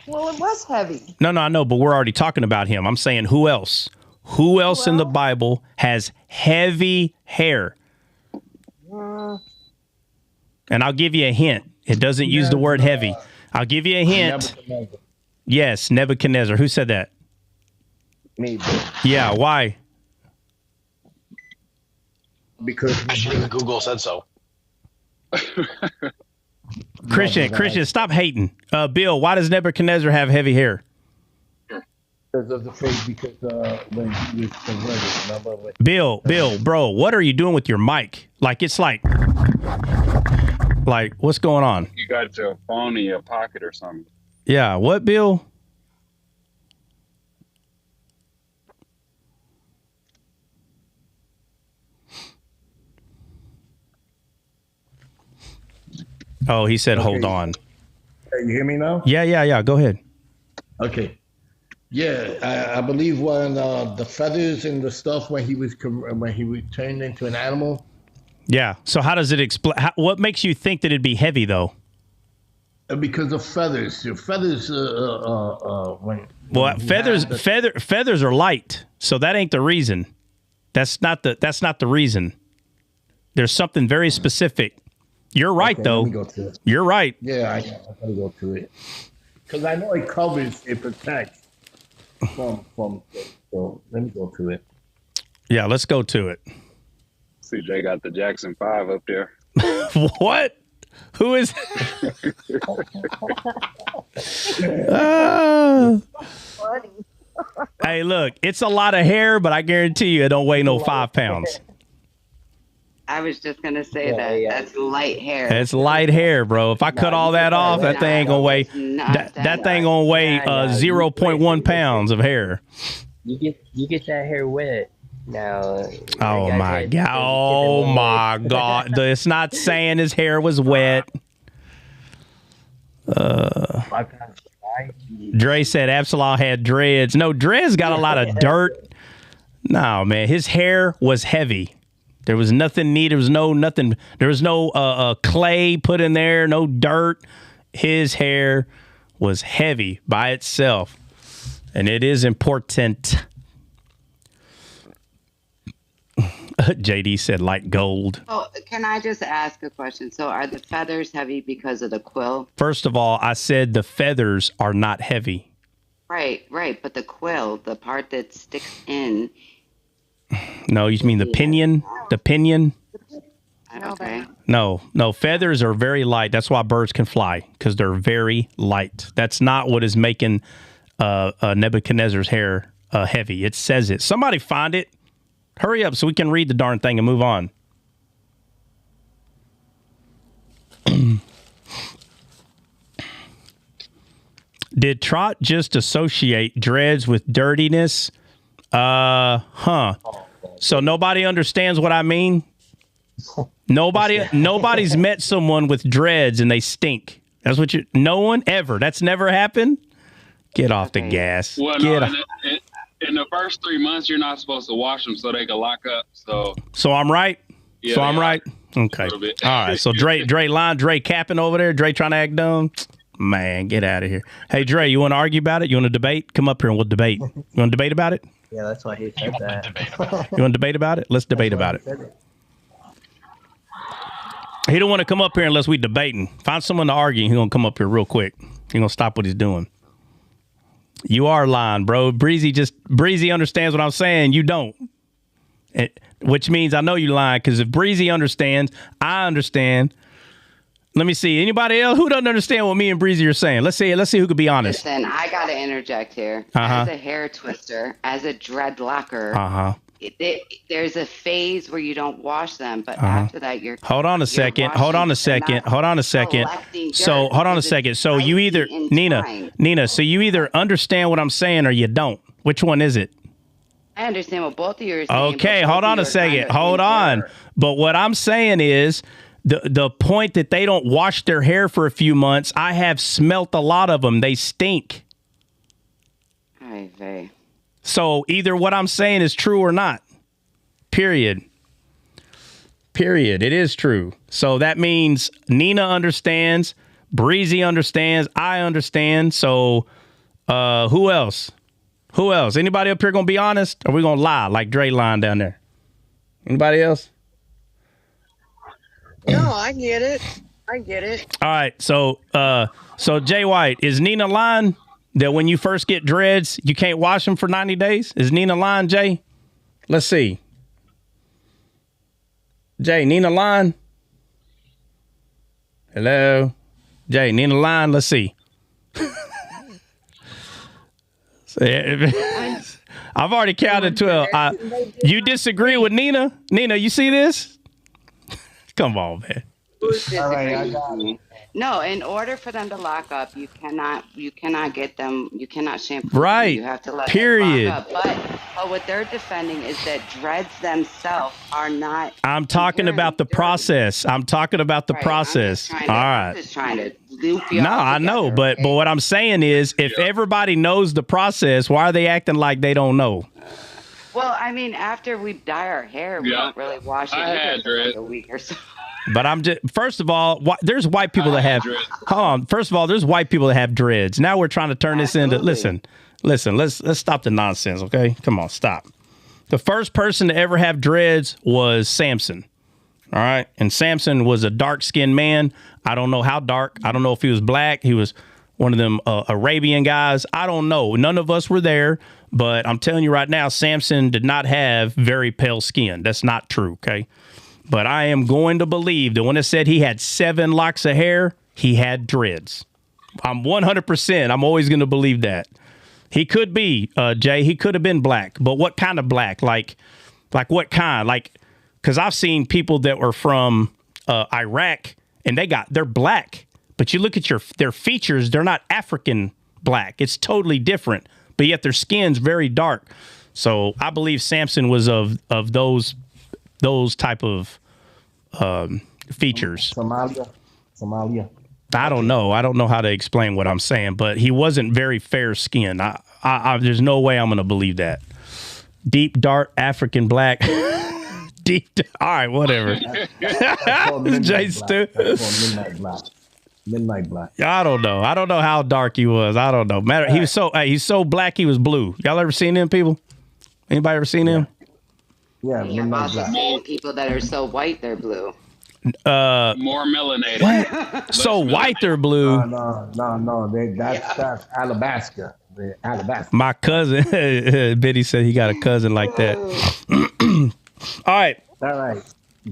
Speaker 9: Well, it was heavy.
Speaker 2: No, I know, but we're already talking about him. I'm saying who else? Who else in the Bible has heavy hair? And I'll give you a hint. It doesn't use the word heavy. I'll give you a hint. Yes, Nebuchadnezzar. Who said that?
Speaker 3: Me.
Speaker 2: Yeah, why?
Speaker 3: Because
Speaker 6: Google said so.
Speaker 2: Christian, stop hating. Bill, why does Nebuchadnezzar have heavy hair?
Speaker 3: because of the faith, because when he was converted, remember?
Speaker 2: Bill, bro, what are you doing with your mic? Like, it's like, what's going on?
Speaker 7: You got your phone in your pocket or something.
Speaker 2: Yeah, what, Bill? Oh, he said, hold on.
Speaker 3: You hear me now?
Speaker 2: Yeah. Go ahead.
Speaker 3: Okay. Yeah, I believe when the feathers and the stuff when he was turned into an animal.
Speaker 2: Yeah. So how does it explain? What makes you think that it'd be heavy though?
Speaker 3: Because of feathers. The feathers.
Speaker 2: Feathers are light, so that ain't the reason. That's not the reason. There's something very specific. You're right,
Speaker 3: okay,
Speaker 2: though.
Speaker 3: Let me go to it.
Speaker 2: You're right.
Speaker 3: Yeah, I gotta go to it because I know it covers, it protects from. So let me go to it.
Speaker 2: Yeah, let's go to it.
Speaker 7: CJ got the Jackson 5 up there.
Speaker 2: What? Who is? Hey, look, it's a lot of hair, but I guarantee you it don't weigh no 5 pounds.
Speaker 4: I was just gonna say that's light hair.
Speaker 2: It's light hair, bro. If I cut all that off, that thing ain't gonna weigh. That thing gonna weigh 0.1 pounds of hair.
Speaker 1: You get that hair wet. Now.
Speaker 2: Oh my god! Oh my god! It's not saying his hair was wet. Dre said Absalom had dreads. No, dreads got a lot of dirt. No, man, his hair was heavy. There was nothing neat. There was nothing. There was no clay put in there. No dirt. His hair was heavy by itself, and it is important. JD said light gold.
Speaker 4: Oh, can I just ask a question? So, are the feathers heavy because of the quill?
Speaker 2: First of all, I said the feathers are not heavy.
Speaker 4: Right. But the quill, the part that sticks in.
Speaker 2: No, you mean the pinion? The pinion?
Speaker 4: Okay.
Speaker 2: No, feathers are very light. That's why birds can fly, because they're very light. That's not what is making Nebuchadnezzar's hair heavy. It says it. Somebody find it. Hurry up so we can read the darn thing and move on. Did Trot just associate dreads with dirtiness? So nobody understands what I mean? Nobody's met someone with dreads and they stink. That's what no one ever. That's never happened? Get off the gas.
Speaker 7: Well, in the first 3 months, you're not supposed to wash them so they can lock up. So
Speaker 2: I'm right?
Speaker 7: Yeah,
Speaker 2: so I'm right? Okay. All right. So Dre capping over there. Dre trying to act dumb. Man, get out of here. Hey, Dre, you want to argue about it? You want to debate? Come up here and we'll debate. You want to debate about it?
Speaker 1: Yeah, that's why he said that.
Speaker 2: You want to debate about it? Let's debate about it. He don't want to come up here unless we debating. Find someone to argue. He's going to come up here real quick. He's going to stop what he's doing. You are lying, bro. Breezy understands what I'm saying. You don't. Which means I know you lying, because if Breezy understands, I understand. Let me see. Anybody else who doesn't understand what me and Breezy are saying? Let's see who could be honest.
Speaker 4: Listen, I got to interject here. As a hair twister, as a dreadlocker, there's a phase where you don't wash them, but after that, you're.
Speaker 2: Hold on a second. So hold on a second. So you either Nina. So you either understand what I'm saying or you don't. Which one is it?
Speaker 4: I understand what both of you are saying.
Speaker 2: Okay, hold on a second. Hold on. But what I'm saying is the point that they don't wash their hair for a few months. I have smelt a lot of them. They stink.
Speaker 4: Vey.
Speaker 2: So either what I'm saying is true or not. Period. Period. It is true. So that means Nina understands, Breezy understands, I understand. So who else? Who else? Anybody up here gonna be honest? Or are we gonna lie like Dre lying down there? Anybody else?
Speaker 9: No, I get it. I get it.
Speaker 2: All right. So Jay White, is Nina lying that when you first get dreads, you can't wash them for 90 days? Is Nina lying, Jay? Let's see. Jay, Nina lying? Hello? Jay, Nina lying? Let's see. I've already counted 12. You disagree with Nina? Nina, you see this? Come on, man.
Speaker 3: All right, I got it.
Speaker 4: No, in order for them to lock up, you cannot get them. You cannot shampoo.
Speaker 2: Right.
Speaker 4: You have to let
Speaker 2: Period.
Speaker 4: them lock up. But what they're defending is that dreads themselves are not.
Speaker 2: I'm talking about the process. I'm talking about the process. All right.
Speaker 4: I'm just trying to loop you.
Speaker 2: No, I know, but what I'm saying is, if everybody knows the process, why are they acting like they don't know?
Speaker 4: Well, I mean, after we dye our hair, we don't really wash it either for like a week or so.
Speaker 2: But I'm just, first of all, there's white people that have, hold on. First of all, there's white people that have dreads. Now we're trying to turn this into, listen, let's stop the nonsense. Okay. Come on, stop. The first person to ever have dreads was Samson. All right. And Samson was a dark skinned man. I don't know how dark. I don't know if he was black. He was one of them Arabian guys. I don't know. None of us were there, but I'm telling you right now, Samson did not have very pale skin. That's not true. Okay. But I am going to believe that when it said he had 7 locks of hair, he had dreads. I'm 100%. I'm always going to believe that. He could be, Jay, he could have been black. But what kind of black? Like what kind? Like, because I've seen people that were from Iraq and they're black. But you look at their features, they're not African black. It's totally different. But yet their skin's very dark. So I believe Samson was of those type of features.
Speaker 3: Somalia.
Speaker 2: I don't know. I don't know how to explain what I'm saying, but he wasn't very fair skinned. There's no way I'm going to believe that. Deep, dark, African black. Deep. All right, whatever. Jay Stu.
Speaker 3: Midnight black.
Speaker 2: I don't know. I don't know how dark he was. I don't know. Matter. He was he's so black. He was blue. Y'all ever seen him, people? Anybody ever seen him?
Speaker 3: Yeah,
Speaker 4: I've also seen people that are so white they're blue.
Speaker 7: More melanated.
Speaker 2: What? So white they're blue.
Speaker 3: No. That's Alabaster. The Alabaster.
Speaker 2: My cousin, Biddy said he got a cousin like that. All right.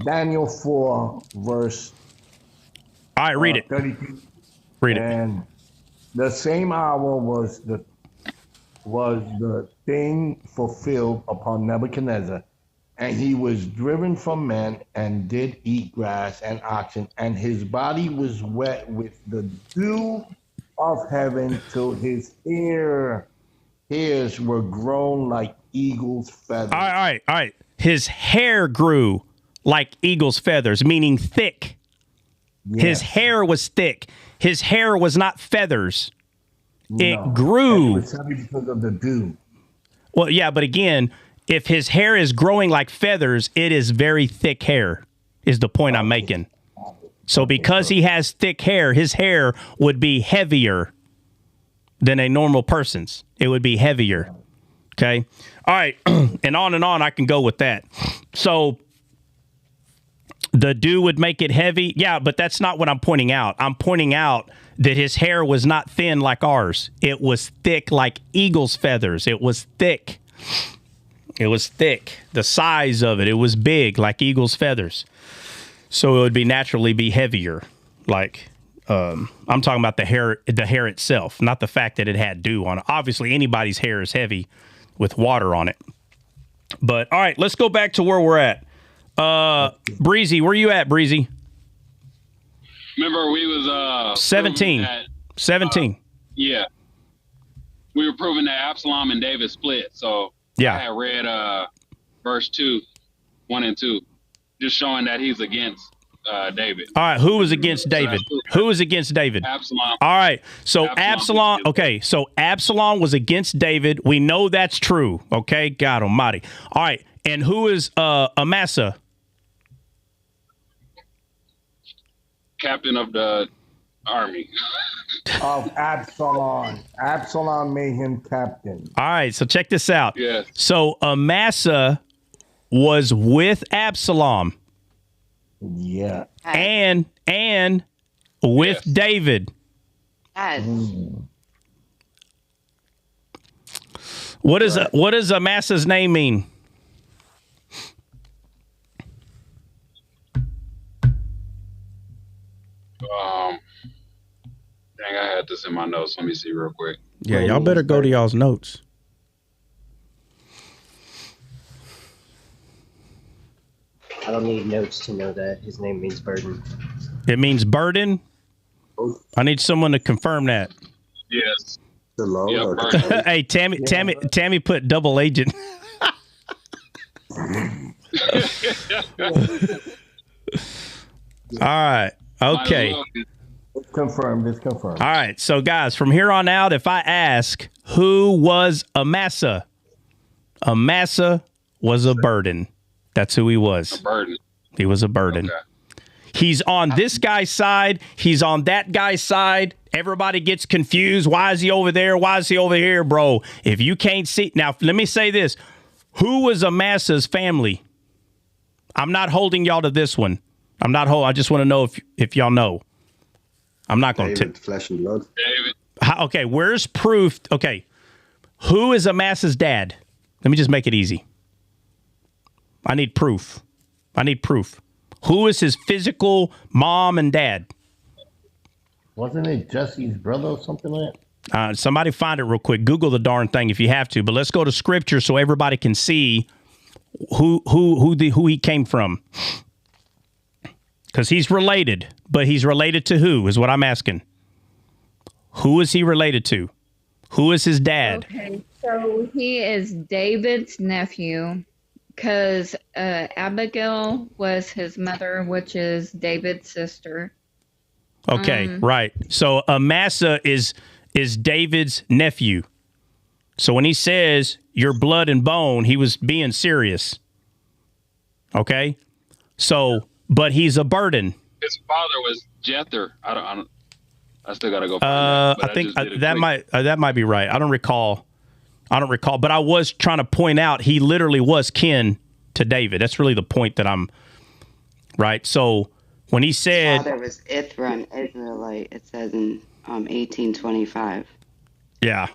Speaker 3: Daniel 4, verse.
Speaker 2: All right, read it.
Speaker 3: 32.
Speaker 2: Read it.
Speaker 3: And the same hour was the thing fulfilled upon Nebuchadnezzar, and he was driven from men and did eat grass and oxen, and his body was wet with the dew of heaven till his hairs were grown like eagle's feathers.
Speaker 2: All right. His hair grew like eagle's feathers, meaning thick. Yes. His hair was thick. His hair was not feathers. It grew.
Speaker 3: It was heavy because of the dew.
Speaker 2: Well, yeah, but again, if his hair is growing like feathers, it is very thick hair, is the point I'm making. So because he has thick hair, his hair would be heavier than a normal person's. It would be heavier. Okay. All right. And on I can go with that. So the dew would make it heavy. Yeah, but that's not what I'm pointing out. I'm pointing out that his hair was not thin like ours. It was thick like eagle's feathers. It was thick. It was thick. The size of it was big like eagle's feathers. So it would naturally be heavier. Like I'm talking about the hair itself, not the fact that it had dew on it. Obviously, anybody's hair is heavy with water on it. But all right, let's go back to where we're at. Breezy, where you at, Breezy?
Speaker 7: Remember, we was
Speaker 2: 17. 17.
Speaker 7: Yeah, we were proving that Absalom and David split. So
Speaker 2: yeah,
Speaker 7: I had read verse 2, 1 and 2, just showing that he's against David.
Speaker 2: All right, who was against David? Who was against David?
Speaker 7: Absalom.
Speaker 2: All right, so Absalom.
Speaker 7: Absalom.
Speaker 2: Okay, so Absalom was against David. We know that's true. Okay, God Almighty. All right, and who is Amassa?
Speaker 7: Captain of the army.
Speaker 3: Of Absalom. Absalom made him captain.
Speaker 2: All right, so check this out.
Speaker 7: Yes.
Speaker 2: So Amassa was with Absalom.
Speaker 3: Yeah.
Speaker 2: And with
Speaker 7: Yes.
Speaker 2: David.
Speaker 4: Yes.
Speaker 2: What does Amassa's name mean?
Speaker 7: Dang, I had this in my notes. Let me see real quick.
Speaker 2: Yeah, y'all better go to y'all's notes.
Speaker 1: I don't need notes to know that his name means burden.
Speaker 2: It means burden. I need someone to confirm that.
Speaker 7: Yes.
Speaker 5: The Lord.
Speaker 7: Yeah,
Speaker 5: or
Speaker 7: burden.
Speaker 2: Hey, Tammy put double agent. All right. Okay.
Speaker 3: It's confirmed. It's confirmed.
Speaker 2: All right. So, guys, from here on out, if I ask who was Amassa, Amassa was a burden. That's who he was.
Speaker 7: A burden.
Speaker 2: He was a burden.
Speaker 7: Okay.
Speaker 2: He's on this guy's side. He's on that guy's side. Everybody gets confused. Why is he over there? Why is he over here, bro? If you can't see. Now, let me say this. Who was Amassa's family? I'm not holding y'all to this one. I just want to know if y'all know. I'm not going to.
Speaker 5: David, flesh and blood.
Speaker 7: David.
Speaker 2: Okay, where's proof? Okay, who is Amassa's dad? Let me just make it easy. I need proof. Who is his physical mom and dad?
Speaker 3: Wasn't it Jesse's brother or something like that?
Speaker 2: Somebody find it real quick. Google the darn thing if you have to. But let's go to scripture so everybody can see who he came from. Because he's related, but he's related to who is what I'm asking. Who is he related to? Who is his dad?
Speaker 8: Okay, so he is David's nephew because Abigail was his mother, which is David's sister.
Speaker 2: Okay, right. So Amassa is David's nephew. So when he says your blood and bone, he was being serious. Okay? So, but he's a burden.
Speaker 7: His father was Jether. I still gotta go. Find that,
Speaker 2: I think that might be right. I don't recall, but I was trying to point out he literally was kin to David. That's really the point that I'm right. So when he said,
Speaker 4: His father was Ithra, an Israelite. It says in 1825.
Speaker 2: yeah,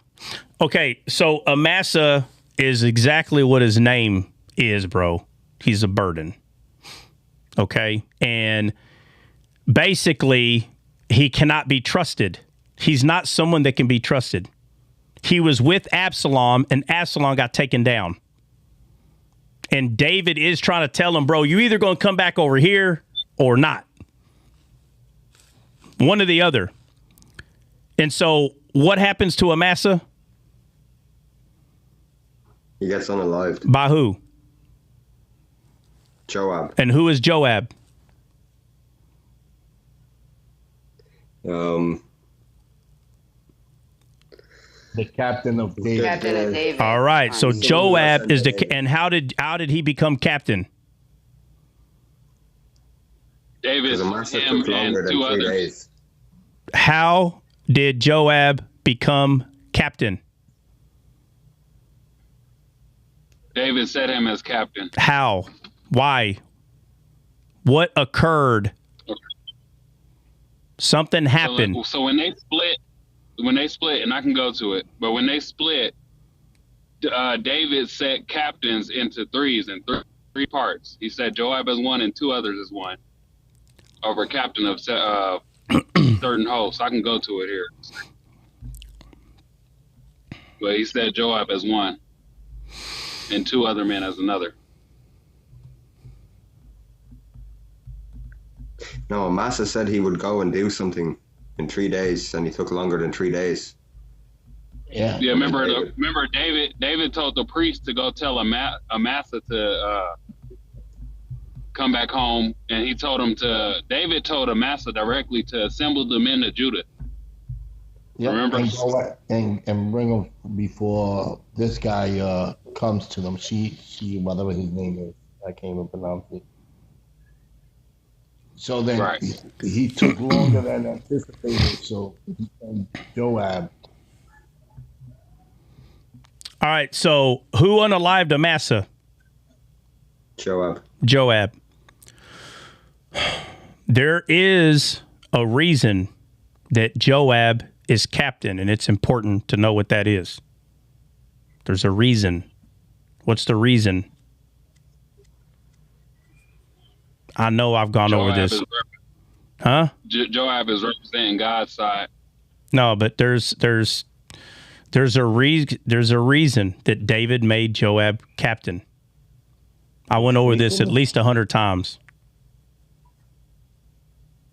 Speaker 2: okay. So Amassa is exactly what his name is, bro. He's a burden. Okay, and basically he cannot be trusted. He's not someone that can be trusted. He was with Absalom, and Absalom got taken down. And David is trying to tell him, bro, you either going to come back over here or not. One or the other. And so what happens to Amassa?
Speaker 5: He gets unalived.
Speaker 2: By who?
Speaker 5: Joab.
Speaker 2: And who is Joab?
Speaker 3: The captain of David.
Speaker 4: Captain of David.
Speaker 2: All right. So
Speaker 5: He
Speaker 2: Joab is
Speaker 5: David.
Speaker 2: and how did he become captain?
Speaker 7: David,
Speaker 5: Because Amasa
Speaker 7: him,
Speaker 5: took
Speaker 7: and
Speaker 5: longer than 3
Speaker 7: two others.
Speaker 5: days.
Speaker 2: How did Joab become captain?
Speaker 7: David set him as captain.
Speaker 2: How? Why? What occurred? Something happened.
Speaker 7: So when they split, and I can go to it, but when they split, David set captains into threes and three parts. He said Joab as one and two others as one over captain of certain hosts. I can go to it here. But he said Joab as one and two other men as another.
Speaker 5: No, Amasa said he would go and do something in 3 days, and he took longer than 3 days.
Speaker 3: Yeah.
Speaker 7: Yeah, remember David told the priest to go tell Amasa come back home, and David told Amasa directly to assemble the men of Judah.
Speaker 3: Yep.
Speaker 7: Remember?
Speaker 3: And bring them before this guy comes to them. She, whatever his name is, I can't even pronounce it. So then
Speaker 7: Right.
Speaker 3: he took longer than anticipated. So he sent Joab.
Speaker 2: All right. So who unalived Amasa?
Speaker 5: Joab.
Speaker 2: There is a reason that Joab is captain, and it's important to know what that is. There's a reason. What's the reason? I know I've gone over this. Huh?
Speaker 7: Joab is representing God's side.
Speaker 2: No, but there's a reason that David made Joab captain. I went over this at least 100 times.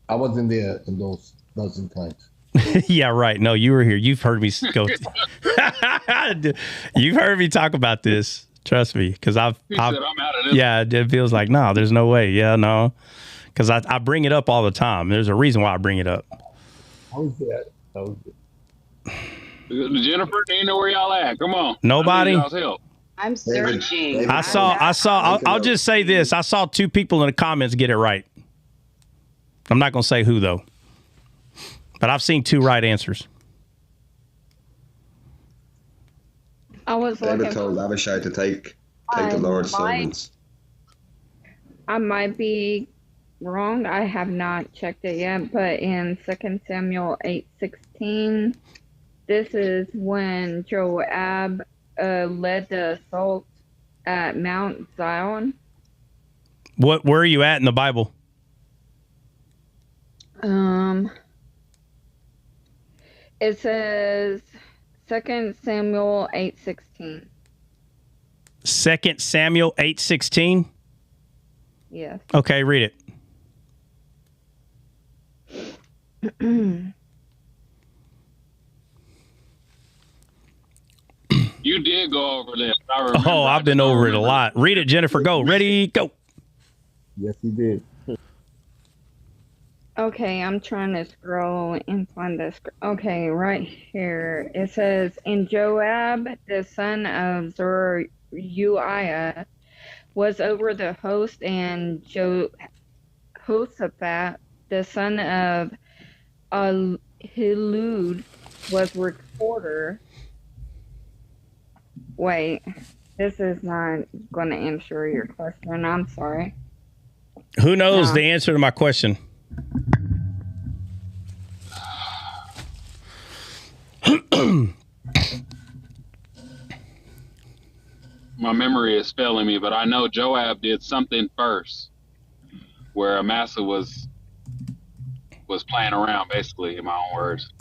Speaker 3: I wasn't there in those dozen times.
Speaker 2: Yeah, right. No, you were here. You've heard me go. You've heard me talk about this. Trust me, because I've
Speaker 7: said, I'm out of this.
Speaker 2: Yeah, it feels like, no, there's no way. Yeah, no, because I bring it up all the time. There's a reason why I bring it up.
Speaker 3: How was that?
Speaker 7: Jennifer, do you know where y'all at? Come on.
Speaker 2: Nobody.
Speaker 4: I'm searching.
Speaker 2: I'll just say this. I saw 2 people in the comments get it right. I'm not going to say who, though. But I've seen 2 right answers.
Speaker 8: I was
Speaker 5: David told Abishai to take the Lord's servants.
Speaker 8: I might be wrong. I have not checked it yet, but in 2 Samuel 8:16, this is when Joab led the assault at Mount Zion.
Speaker 2: Where are you at in the Bible?
Speaker 8: It says 2 Samuel 8:16.
Speaker 2: 2 Samuel 8:16?
Speaker 8: Yes.
Speaker 2: Okay, read it.
Speaker 7: You did go over this.
Speaker 2: I've been over it a lot. Read it, Jennifer. Go. Ready, go.
Speaker 3: Yes, he did.
Speaker 8: Okay, I'm trying to scroll and find this. Okay, right here. It says, and Joab, the son of Zeruiah, was over the host, and Jehoshaphat, the son of Ahilud, was recorder. Wait, this is not going to answer your question. I'm sorry.
Speaker 2: Who knows the answer to my question?
Speaker 7: My memory is failing me, but I know Joab did something first where Amasa was playing around, basically, in my own words.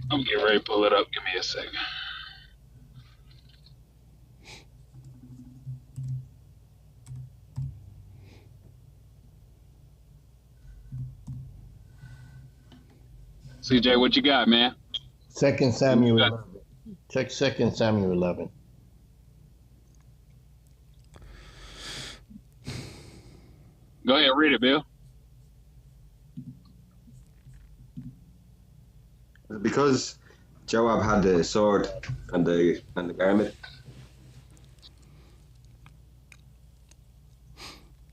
Speaker 7: I'm getting ready to pull it up. Give me a second. CJ, what you got, man?
Speaker 3: 2 Samuel 11. Check 2 Samuel 11.
Speaker 7: Go ahead, read it, Bill.
Speaker 5: Because Joab had the sword and the garment.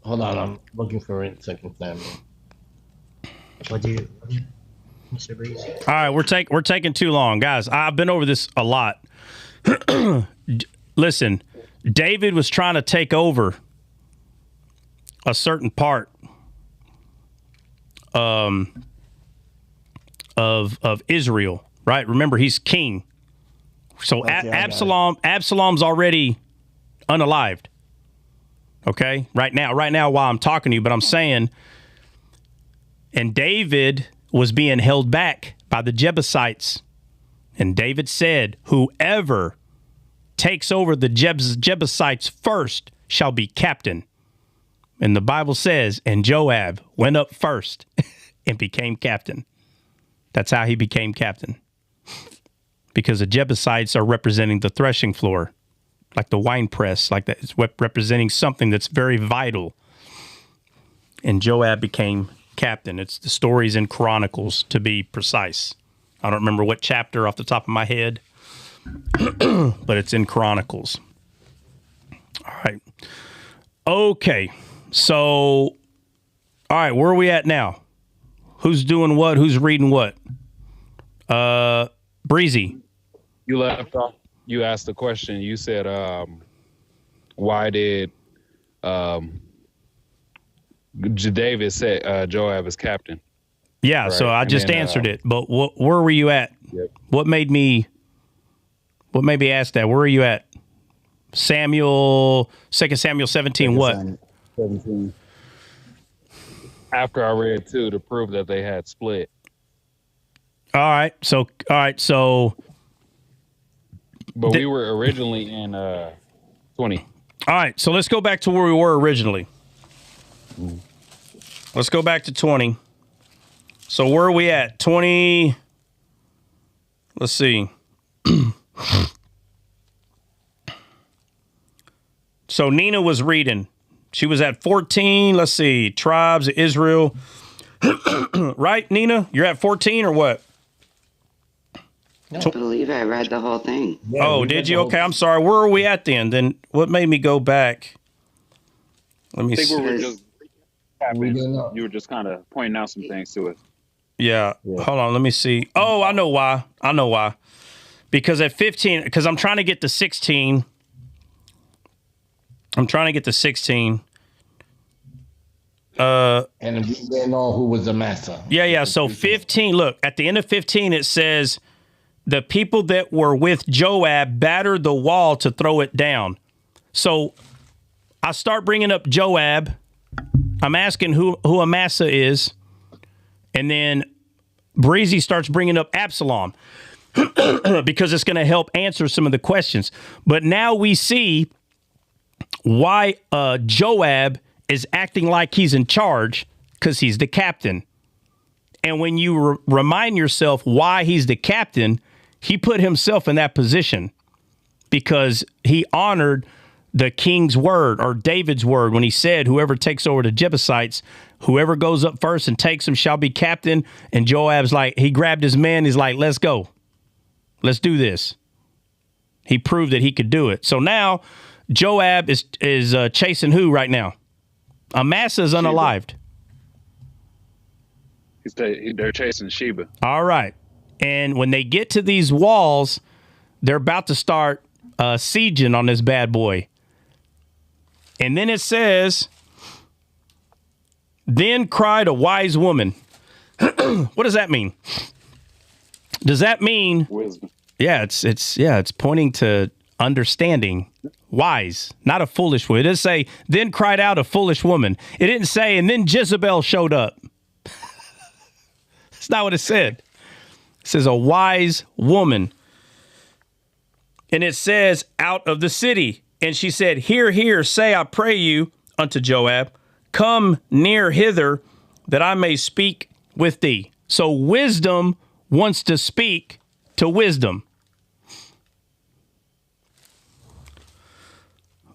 Speaker 3: Hold on, I'm looking for it. 2 Samuel.
Speaker 1: What do you, Mr. Breeze?
Speaker 2: All right, we're taking too long, guys. I've been over this a lot. Listen, David was trying to take over a certain part of Israel, right? Remember, he's king. So Absalom's already unalived. Okay, right now while I'm talking to you, but I'm saying, and David was being held back by the Jebusites. And David said, whoever takes over the Jebusites first shall be captain. And the Bible says, and Joab went up first and became captain. That's how he became captain. Because the Jebusites are representing the threshing floor. like the wine press, like that. It's representing something that's very vital. And Joab became captain. It's the stories in Chronicles, to be precise. I don't remember what chapter off the top of my head, but it's in Chronicles. All right. Okay. So, all right, where are we at now? Who's doing what? Who's reading what? Breezy.
Speaker 7: You left off. You asked the question. You said, why did David set Joab as captain?
Speaker 2: Yeah,
Speaker 7: right?
Speaker 2: So I just answered it. But where were you at?
Speaker 7: Yep.
Speaker 2: What made me ask that? Where are you at? 2 Samuel 17, what?
Speaker 10: 17.
Speaker 7: After I read 2 to prove that they had split.
Speaker 2: All right.
Speaker 7: But we were originally in 20.
Speaker 2: All right. So let's go back to where we were originally. Let's go back to 20. So where are we at? 20. Let's see. So Nina was reading. She was at 14. Let's see. Tribes of Israel. Right, Nina? You're at 14 or what?
Speaker 4: I believe I read the whole thing.
Speaker 3: Yeah,
Speaker 2: oh, did you? Okay, I'm sorry. Where are we at then? Then what made me go back? Let me see.
Speaker 7: We were just
Speaker 3: We didn't know.
Speaker 7: you were just kind of pointing out some things to us.
Speaker 2: Yeah. Hold on. Let me see. Oh, I know why. Because at 15, because I'm trying to get to 16.
Speaker 3: And we didn't know who was Amassa.
Speaker 2: Yeah. So 15, look, at the end of 15, it says, the people that were with Joab battered the wall to throw it down. So I start bringing up Joab. I'm asking who Amassa is. And then Breezy starts bringing up Absalom because it's going to help answer some of the questions. But now we see why Joab is acting like he's in charge, because he's the captain. And when you remind yourself why he's the captain, he put himself in that position because he honored the king's word, or David's word, when he said, whoever takes over the Jebusites, whoever goes up first and takes them shall be captain. And Joab's like, he grabbed his men. He's like, let's go. Let's do this. He proved that he could do it. So now Joab is chasing who right now? Amassa is unalived.
Speaker 7: They're chasing Sheba.
Speaker 2: All right. And when they get to these walls, they're about to start sieging on this bad boy. And then it says, then cried a wise woman. What does that mean? Does that mean
Speaker 7: Wisdom?
Speaker 2: Yeah, it's pointing to understanding. Wise, not a foolish woman. It didn't say, then cried out a foolish woman. It didn't say, and then Jezebel showed up. That's not what it said. It says a wise woman. And it says, out of the city. And she said, hear, hear, say, I pray you unto Joab, come near hither that I may speak with thee. So wisdom wants to speak to wisdom.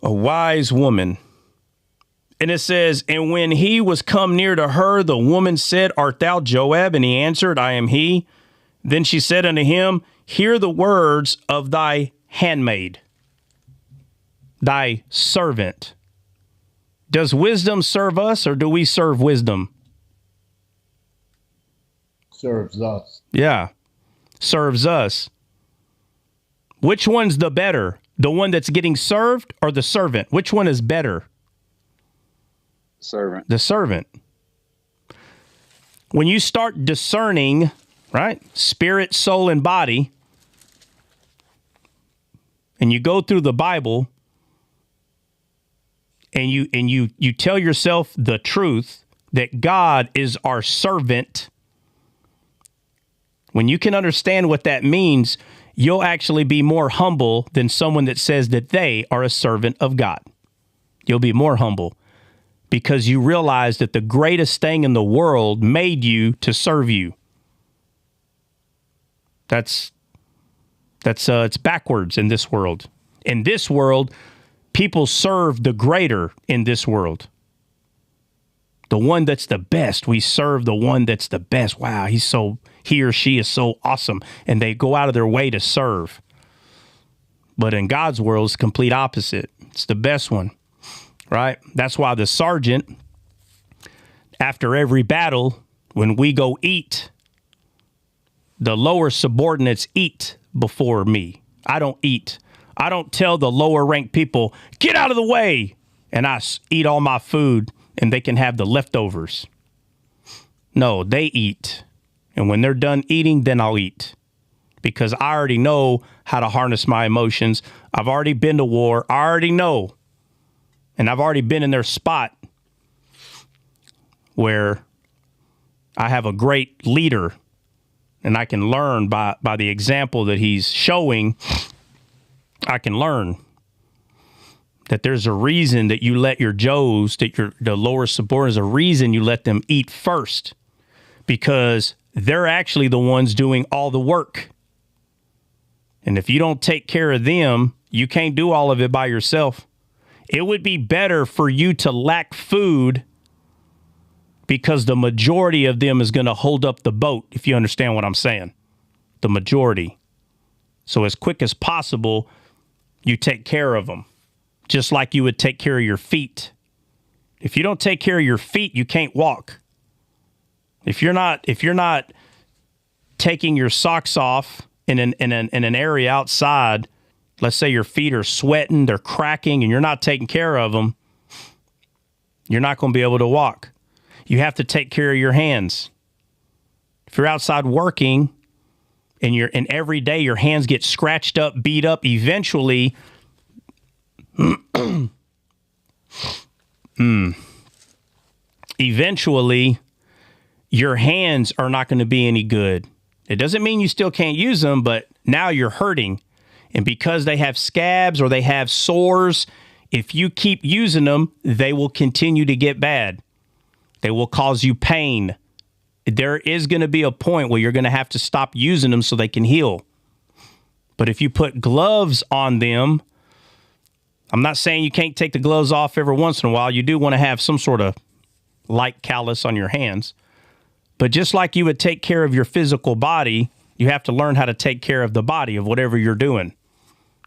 Speaker 2: A wise woman. And it says, and when he was come near to her, the woman said, art thou Joab? And he answered, I am he. Then she said unto him, hear the words of thy handmaid, thy servant. Does wisdom serve us, or do we serve wisdom?
Speaker 3: Serves us.
Speaker 2: Yeah, serves us. Which one's the better? The one that's getting served or the servant? Which one is better?
Speaker 7: Servant.
Speaker 2: The servant. When you start discerning, right, spirit, soul, and body, and you go through the Bible, and you tell yourself the truth that God is our servant, when you can understand what that means, you'll actually be more humble than someone that says that they are a servant of God. You'll be more humble because you realize that the greatest thing in the world made you to serve you. It's backwards in this world. In this world, people serve the greater in this world. The one that's the best. We serve the one that's the best. Wow, he or she is so awesome. And they go out of their way to serve. But in God's world, it's complete opposite. It's the best one, right? That's why the sergeant, after every battle, when we go eat, the lower subordinates eat before me. I don't eat. I don't tell the lower ranked people, get out of the way, and I eat all my food and they can have the leftovers. No, they eat. And when they're done eating, then I'll eat. Because I already know how to harness my emotions. I've already been to war. I already know. And I've already been in their spot where I have a great leader and I can learn by the example that he's showing. I can learn that there's a reason that you let your Joes, the lower subordinates, a reason you let them eat first, because they're actually the ones doing all the work. And if you don't take care of them, you can't do all of it by yourself. It would be better for you to lack food because the majority of them is going to hold up the boat, if you understand what I'm saying. The majority. So as quick as possible, you take care of them, just like you would take care of your feet. If you don't take care of your feet, you can't walk. If you're not taking your socks off in an area outside, let's say your feet are sweating, they're cracking, and you're not taking care of them, you're not going to be able to walk. You have to take care of your hands. If you're outside working and every day your hands get scratched up, beat up, eventually your hands are not going to be any good. It doesn't mean you still can't use them, but now you're hurting. And because they have scabs or they have sores, if you keep using them, they will continue to get bad. They will cause you pain. There is going to be a point where you're going to have to stop using them so they can heal. But if you put gloves on them, I'm not saying you can't take the gloves off every once in a while. You do want to have some sort of light callus on your hands. But just like you would take care of your physical body, you have to learn how to take care of the body of whatever you're doing.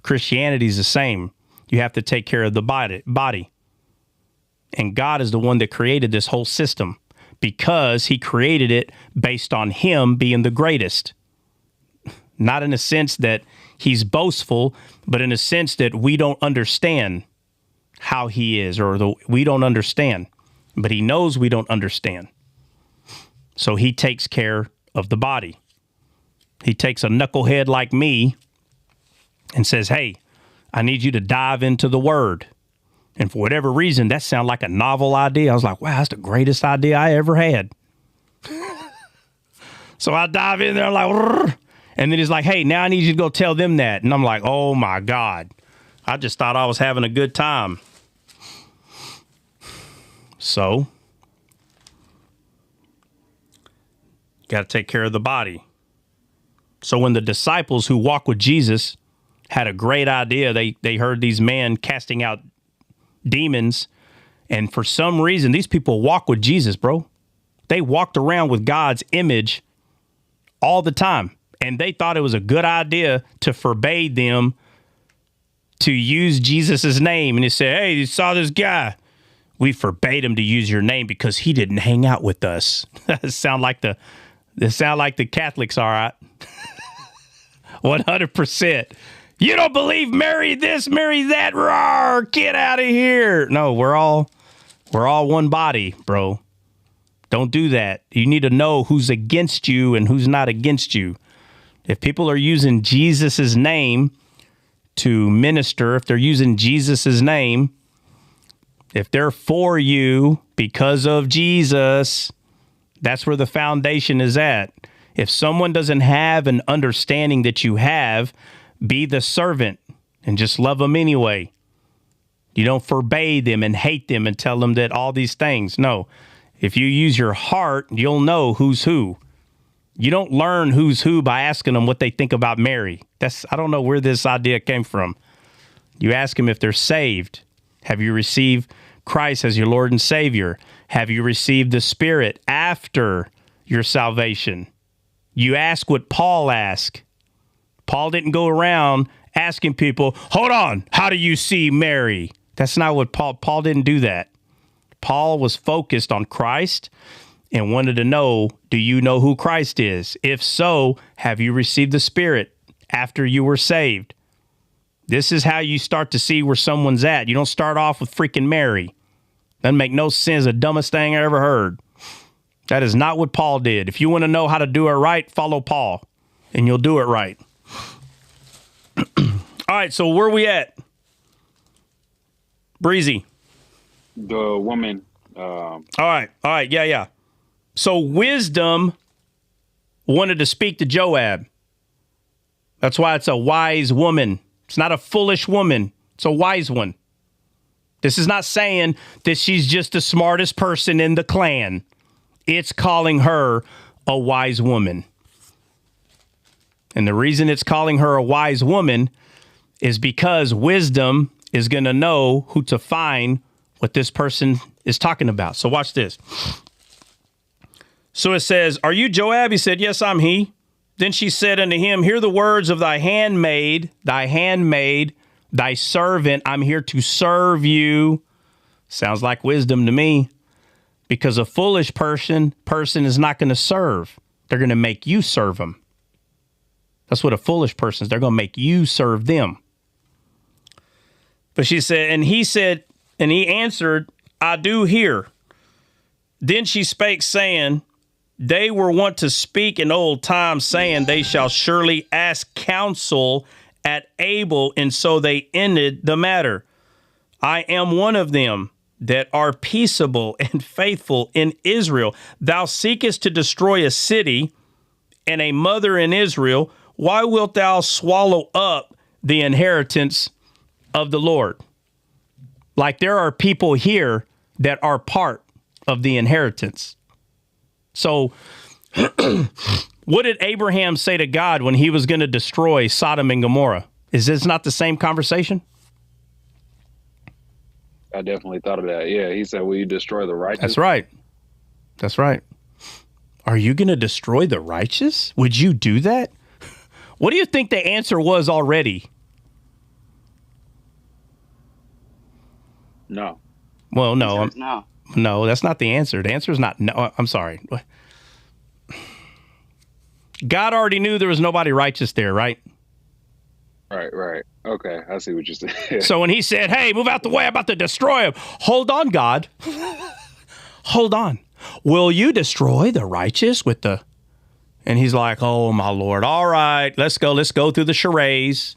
Speaker 2: Christianity is the same. You have to take care of the body. And God is the one that created this whole system because he created it based on him being the greatest. Not in a sense that he's boastful, but in a sense that we don't understand how he is, or we don't understand. But he knows we don't understand. So he takes care of the body. He takes a knucklehead like me and says, hey, I need you to dive into the word. And for whatever reason, that sounded like a novel idea. I was like, wow, that's the greatest idea I ever had. So I dive in there, I'm like, rrr. And then he's like, hey, now I need you to go tell them that. And I'm like, oh my God. I just thought I was having a good time. So, got to take care of the body. So when the disciples who walk with Jesus had a great idea, they heard these men casting out demons. And for some reason, these people walk with Jesus, bro. They walked around with God's image all the time. And they thought it was a good idea to forbade them to use Jesus's name. And they said, hey, you saw this guy. We forbade him to use your name because he didn't hang out with us. That sound like the Catholics, all right. 100%. You don't believe marry this, marry that, rawr, get out of here. No, we're all one body, bro. Don't do that. You need to know who's against you and who's not against you. If people are using Jesus's name to minister, if they're using Jesus's name, if they're for you because of Jesus, that's where the foundation is at. If someone doesn't have an understanding that you have, be the servant and just love them anyway. You don't forbade them and hate them and tell them that all these things. No, if you use your heart, you'll know who's who. You don't learn who's who by asking them what they think about Mary. I don't know where this idea came from. You ask them if they're saved. Have you received Christ as your Lord and Savior? Have you received the Spirit after your salvation? You ask what Paul asked. Paul didn't go around asking people, hold on, how do you see Mary? That's not what Paul didn't do that. Paul was focused on Christ and wanted to know, do you know who Christ is? If so, have you received the Spirit after you were saved? This is how you start to see where someone's at. You don't start off with freaking Mary. Doesn't make no sense. The dumbest thing I ever heard. That is not what Paul did. If you want to know how to do it right, follow Paul, and you'll do it right. All right, so where we at? Breezy.
Speaker 7: The woman.
Speaker 2: All right, yeah. So wisdom wanted to speak to Joab. That's why it's a wise woman. It's not a foolish woman. It's a wise one. This is not saying that she's just the smartest person in the clan. It's calling her a wise woman. And the reason it's calling her a wise woman is because wisdom is going to know who to find what this person is talking about. So watch this. So it says, are you Joab? He said, yes, I'm he. Then she said unto him, hear the words of thy handmaid, thy servant. I'm here to serve you. Sounds like wisdom to me. Because a foolish person is not going to serve. They're going to make you serve them. That's what a foolish person is. They're going to make you serve them. But she said, and he answered, I do hear. Then she spake, saying, they were wont to speak in old times, saying, they shall surely ask counsel at Abel, and so they ended the matter. I am one of them that are peaceable and faithful in Israel. Thou seekest to destroy a city and a mother in Israel. Why wilt thou swallow up the inheritance of the Lord? Like there are people here that are part of the inheritance. So what did Abraham say to God when he was going to destroy Sodom and Gomorrah? Is this not the same conversation?
Speaker 7: I definitely thought of that. Yeah, he said, will you destroy the righteous?
Speaker 2: That's right. Are you going to destroy the righteous? Would you do that? What do you think the answer was already?
Speaker 7: No.
Speaker 2: Well, no.
Speaker 4: No.
Speaker 2: No, that's not the answer. The answer is not no. I'm sorry. God already knew there was nobody righteous there, right?
Speaker 7: Right. Okay, I see what you're saying.
Speaker 2: So when he said, hey, move out the way, I'm about to destroy him. Hold on, God. Hold on. Will you destroy the righteous with the... And he's like, oh, my Lord. All right, let's go through the charades.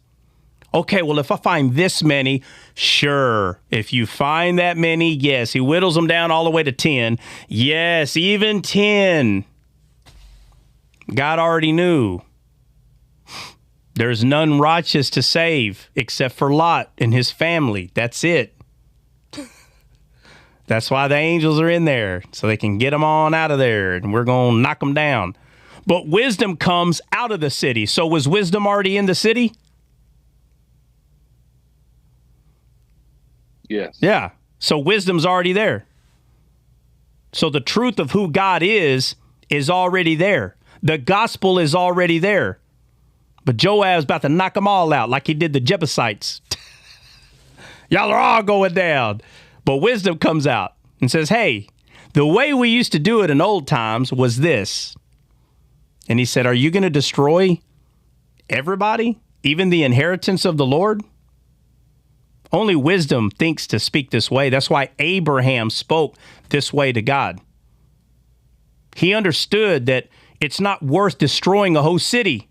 Speaker 2: Okay, well, if I find this many, sure. If you find that many, yes. He whittles them down all the way to 10. Yes, even 10. God already knew. There's none righteous to save except for Lot and his family. That's it. That's why the angels are in there, so they can get them on out of there, and we're going to knock them down. But wisdom comes out of the city. So was wisdom already in the city?
Speaker 7: Yes.
Speaker 2: Yeah. So wisdom's already there. So the truth of who God is already there. The gospel is already there. But Joab's about to knock them all out like he did the Jebusites. Y'all are all going down. But wisdom comes out and says, hey, the way we used to do it in old times was this. And he said, are you going to destroy everybody, even the inheritance of the Lord? Only wisdom thinks to speak this way. That's why Abraham spoke this way to God. He understood that it's not worth destroying a whole city.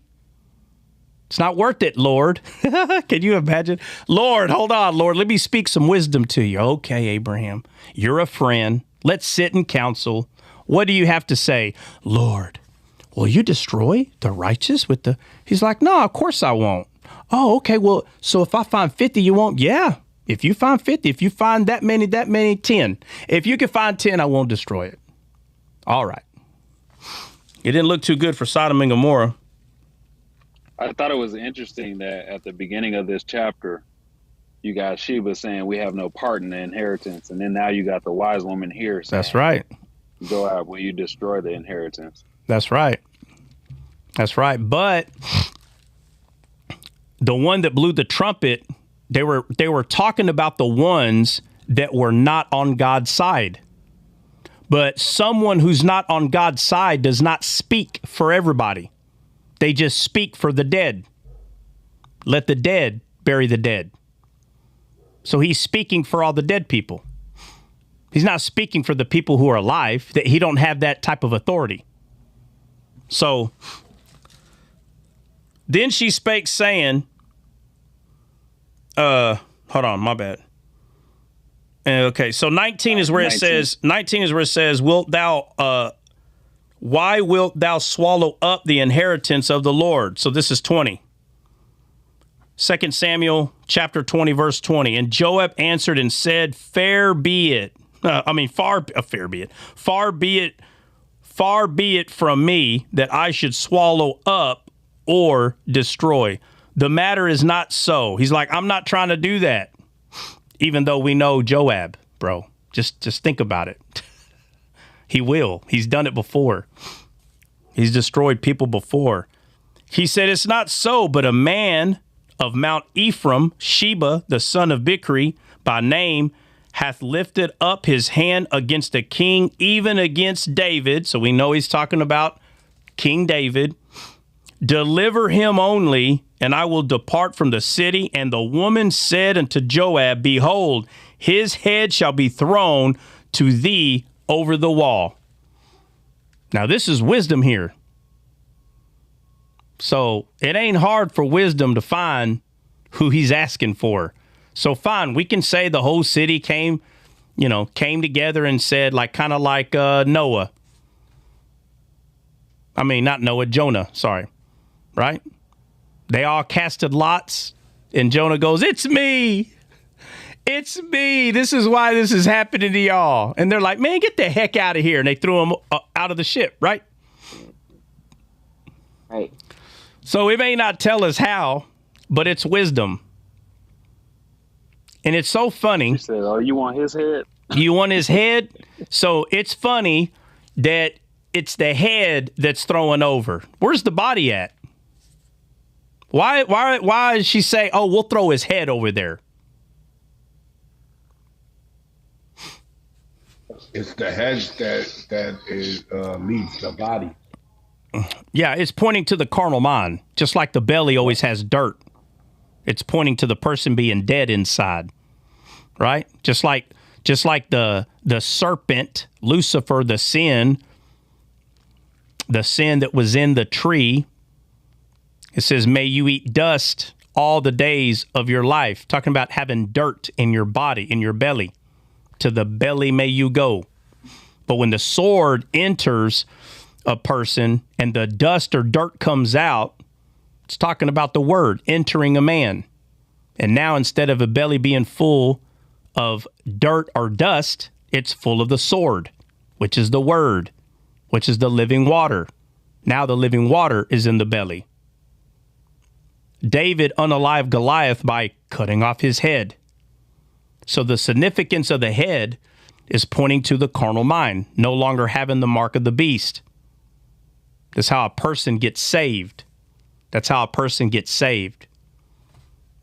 Speaker 2: It's not worth it, Lord. Can you imagine? Lord, hold on, Lord. Let me speak some wisdom to you. Okay, Abraham, you're a friend. Let's sit and counsel. What do you have to say? Lord, will you destroy the righteous with the... He's like, no, of course I won't. Oh, okay, well, so if I find 50, you won't? Yeah, if you find 50, if you find that many, 10. If you can find 10, I won't destroy it. All right. It didn't look too good for Sodom and Gomorrah.
Speaker 7: I thought it was interesting that at the beginning of this chapter, you got Sheba saying we have no part in the inheritance, and then now you got the wise woman here saying,
Speaker 2: That's right.
Speaker 7: Joab, will you destroy the inheritance?
Speaker 2: That's right. That's right. But the one that blew the trumpet, they were talking about the ones that were not on God's side. But someone who's not on God's side does not speak for everybody. They just speak for the dead. Let the dead bury the dead. So he's speaking for all the dead people. He's not speaking for the people who are alive. That he don't have that type of authority. So then she spake, saying, hold on, my bad. Okay, so 19 is where it says, why wilt thou swallow up the inheritance of the Lord? So this is 20. 2 Samuel chapter 20, verse 20. And Joab answered and said, far be it from me that I should swallow up or destroy. The matter is not so. He's like, I'm not trying to do that. Even though we know Joab, bro. Just think about it. He will. He's done it before. He's destroyed people before. He said, it's not so, but a man of Mount Ephraim, Sheba, the son of Bichri, by name, hath lifted up his hand against a king, even against David. So we know he's talking about King David. Deliver him only, and I will depart from the city. And the woman said unto Joab, behold, his head shall be thrown to thee over the wall. Now, this is wisdom here. So it ain't hard for wisdom to find who he's asking for. So fine, we can say the whole city came together and said, like, kind of like Noah. I mean, not Noah, Jonah, sorry. Right? They all casted lots, and Jonah goes, it's me. It's me. This is why this is happening to y'all. And they're like, man, get the heck out of here. And they threw him out of the ship, right?
Speaker 4: Right.
Speaker 2: So it may not tell us how, but it's wisdom. And it's so funny.
Speaker 7: She said, oh, you want his head?
Speaker 2: You want his head? So it's funny that it's the head that's throwing over. Where's the body at? Why does she say, oh, we'll throw his head over there?
Speaker 3: It's the head that leads the body.
Speaker 2: Yeah, it's pointing to the carnal mind, just like the belly always has dirt. It's pointing to the person being dead inside, right? Just like the serpent, Lucifer, the sin that was in the tree. It says, may you eat dust all the days of your life. Talking about having dirt in your body, in your belly. To the belly may you go. But when the sword enters a person and the dust or dirt comes out, it's talking about the word entering a man. And now instead of a belly being full of dirt or dust, it's full of the sword, which is the word, which is the living water. Now the living water is in the belly. David unalived Goliath by cutting off his head. So the significance of the head is pointing to the carnal mind, no longer having the mark of the beast. That's how a person gets saved. That's how a person gets saved.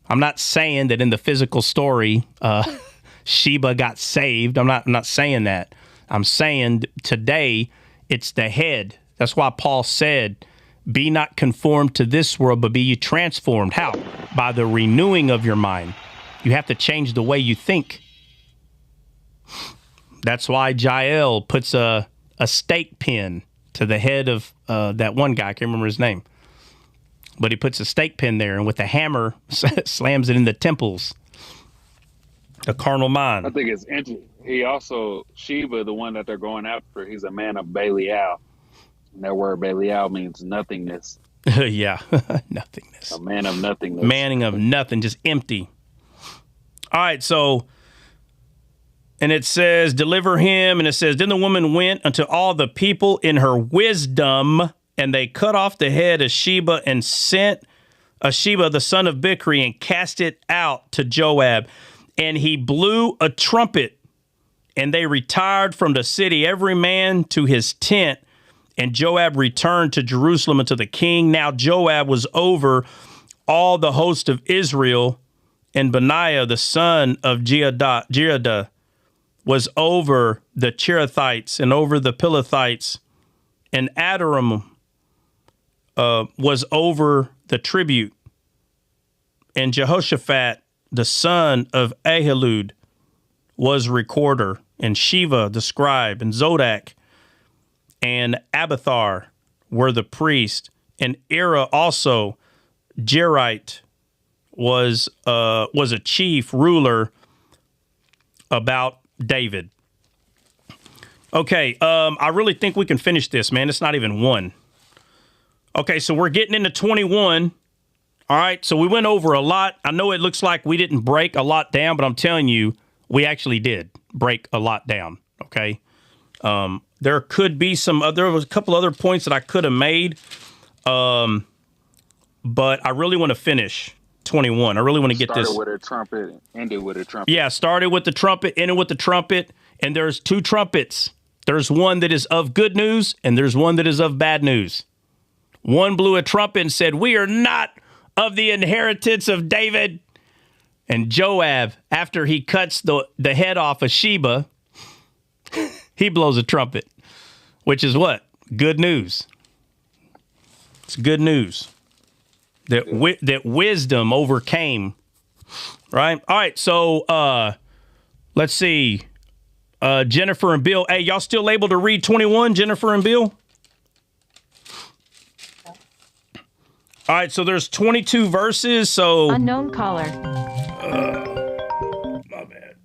Speaker 2: I'm not saying that in the physical story, Sheba got saved. I'm not saying that. I'm saying today it's the head. That's why Paul said, be not conformed to this world, but be ye transformed. How? By the renewing of your mind. You have to change the way you think. That's why Jael puts a stake pin to the head of that one guy. I can't remember his name. But he puts a stake pin there and with a hammer slams it in the temples. The carnal mind.
Speaker 7: I think it's interesting. He also, Sheba, the one that they're going after, he's a man of Belial. And that word Belial means nothingness.
Speaker 2: Yeah, nothingness.
Speaker 7: A man of nothingness.
Speaker 2: Manning of nothing, just empty. All right, so, and it says, deliver him. And it says, then the woman went unto all the people in her wisdom, and they cut off the head of Sheba and sent Sheba, the son of Bichri, and cast it out to Joab. And he blew a trumpet, and they retired from the city, every man to his tent. And Joab returned to Jerusalem unto the king. Now Joab was over all the host of Israel, and Benaiah, the son of Jehoiada, was over the Cherethites and over the Pelethites, and Adoram was over the tribute, and Jehoshaphat, the son of Ahilud, was recorder, and Sheva, the scribe, and Zodak and Abiathar were the priest, and Ira also, Jerite, was a chief ruler about David. Okay, I really think we can finish this, man. It's not even one. Okay, so we're getting into 21. All right, so we went over a lot. I know it looks like we didn't break a lot down, but I'm telling you, we actually did break a lot down, okay? There could be there was a couple other points that I could have made, but I really want to finish 21. I really want to get this.
Speaker 7: Started with a trumpet, ended with a trumpet.
Speaker 2: Yeah, started with the trumpet, ended with the trumpet, and there's two trumpets. There's one that is of good news, and there's one that is of bad news. One blew a trumpet and said, "We are not of the inheritance of David." And Joab, after he cuts the head off of Sheba, he blows a trumpet, which is what? Good news. It's good news that wisdom overcame, right? All right, so let's see. Jennifer and Bill. Hey, y'all still able to read 21, Jennifer and Bill? All right, so there's 22 verses, so...
Speaker 10: Unknown caller.
Speaker 2: My bad.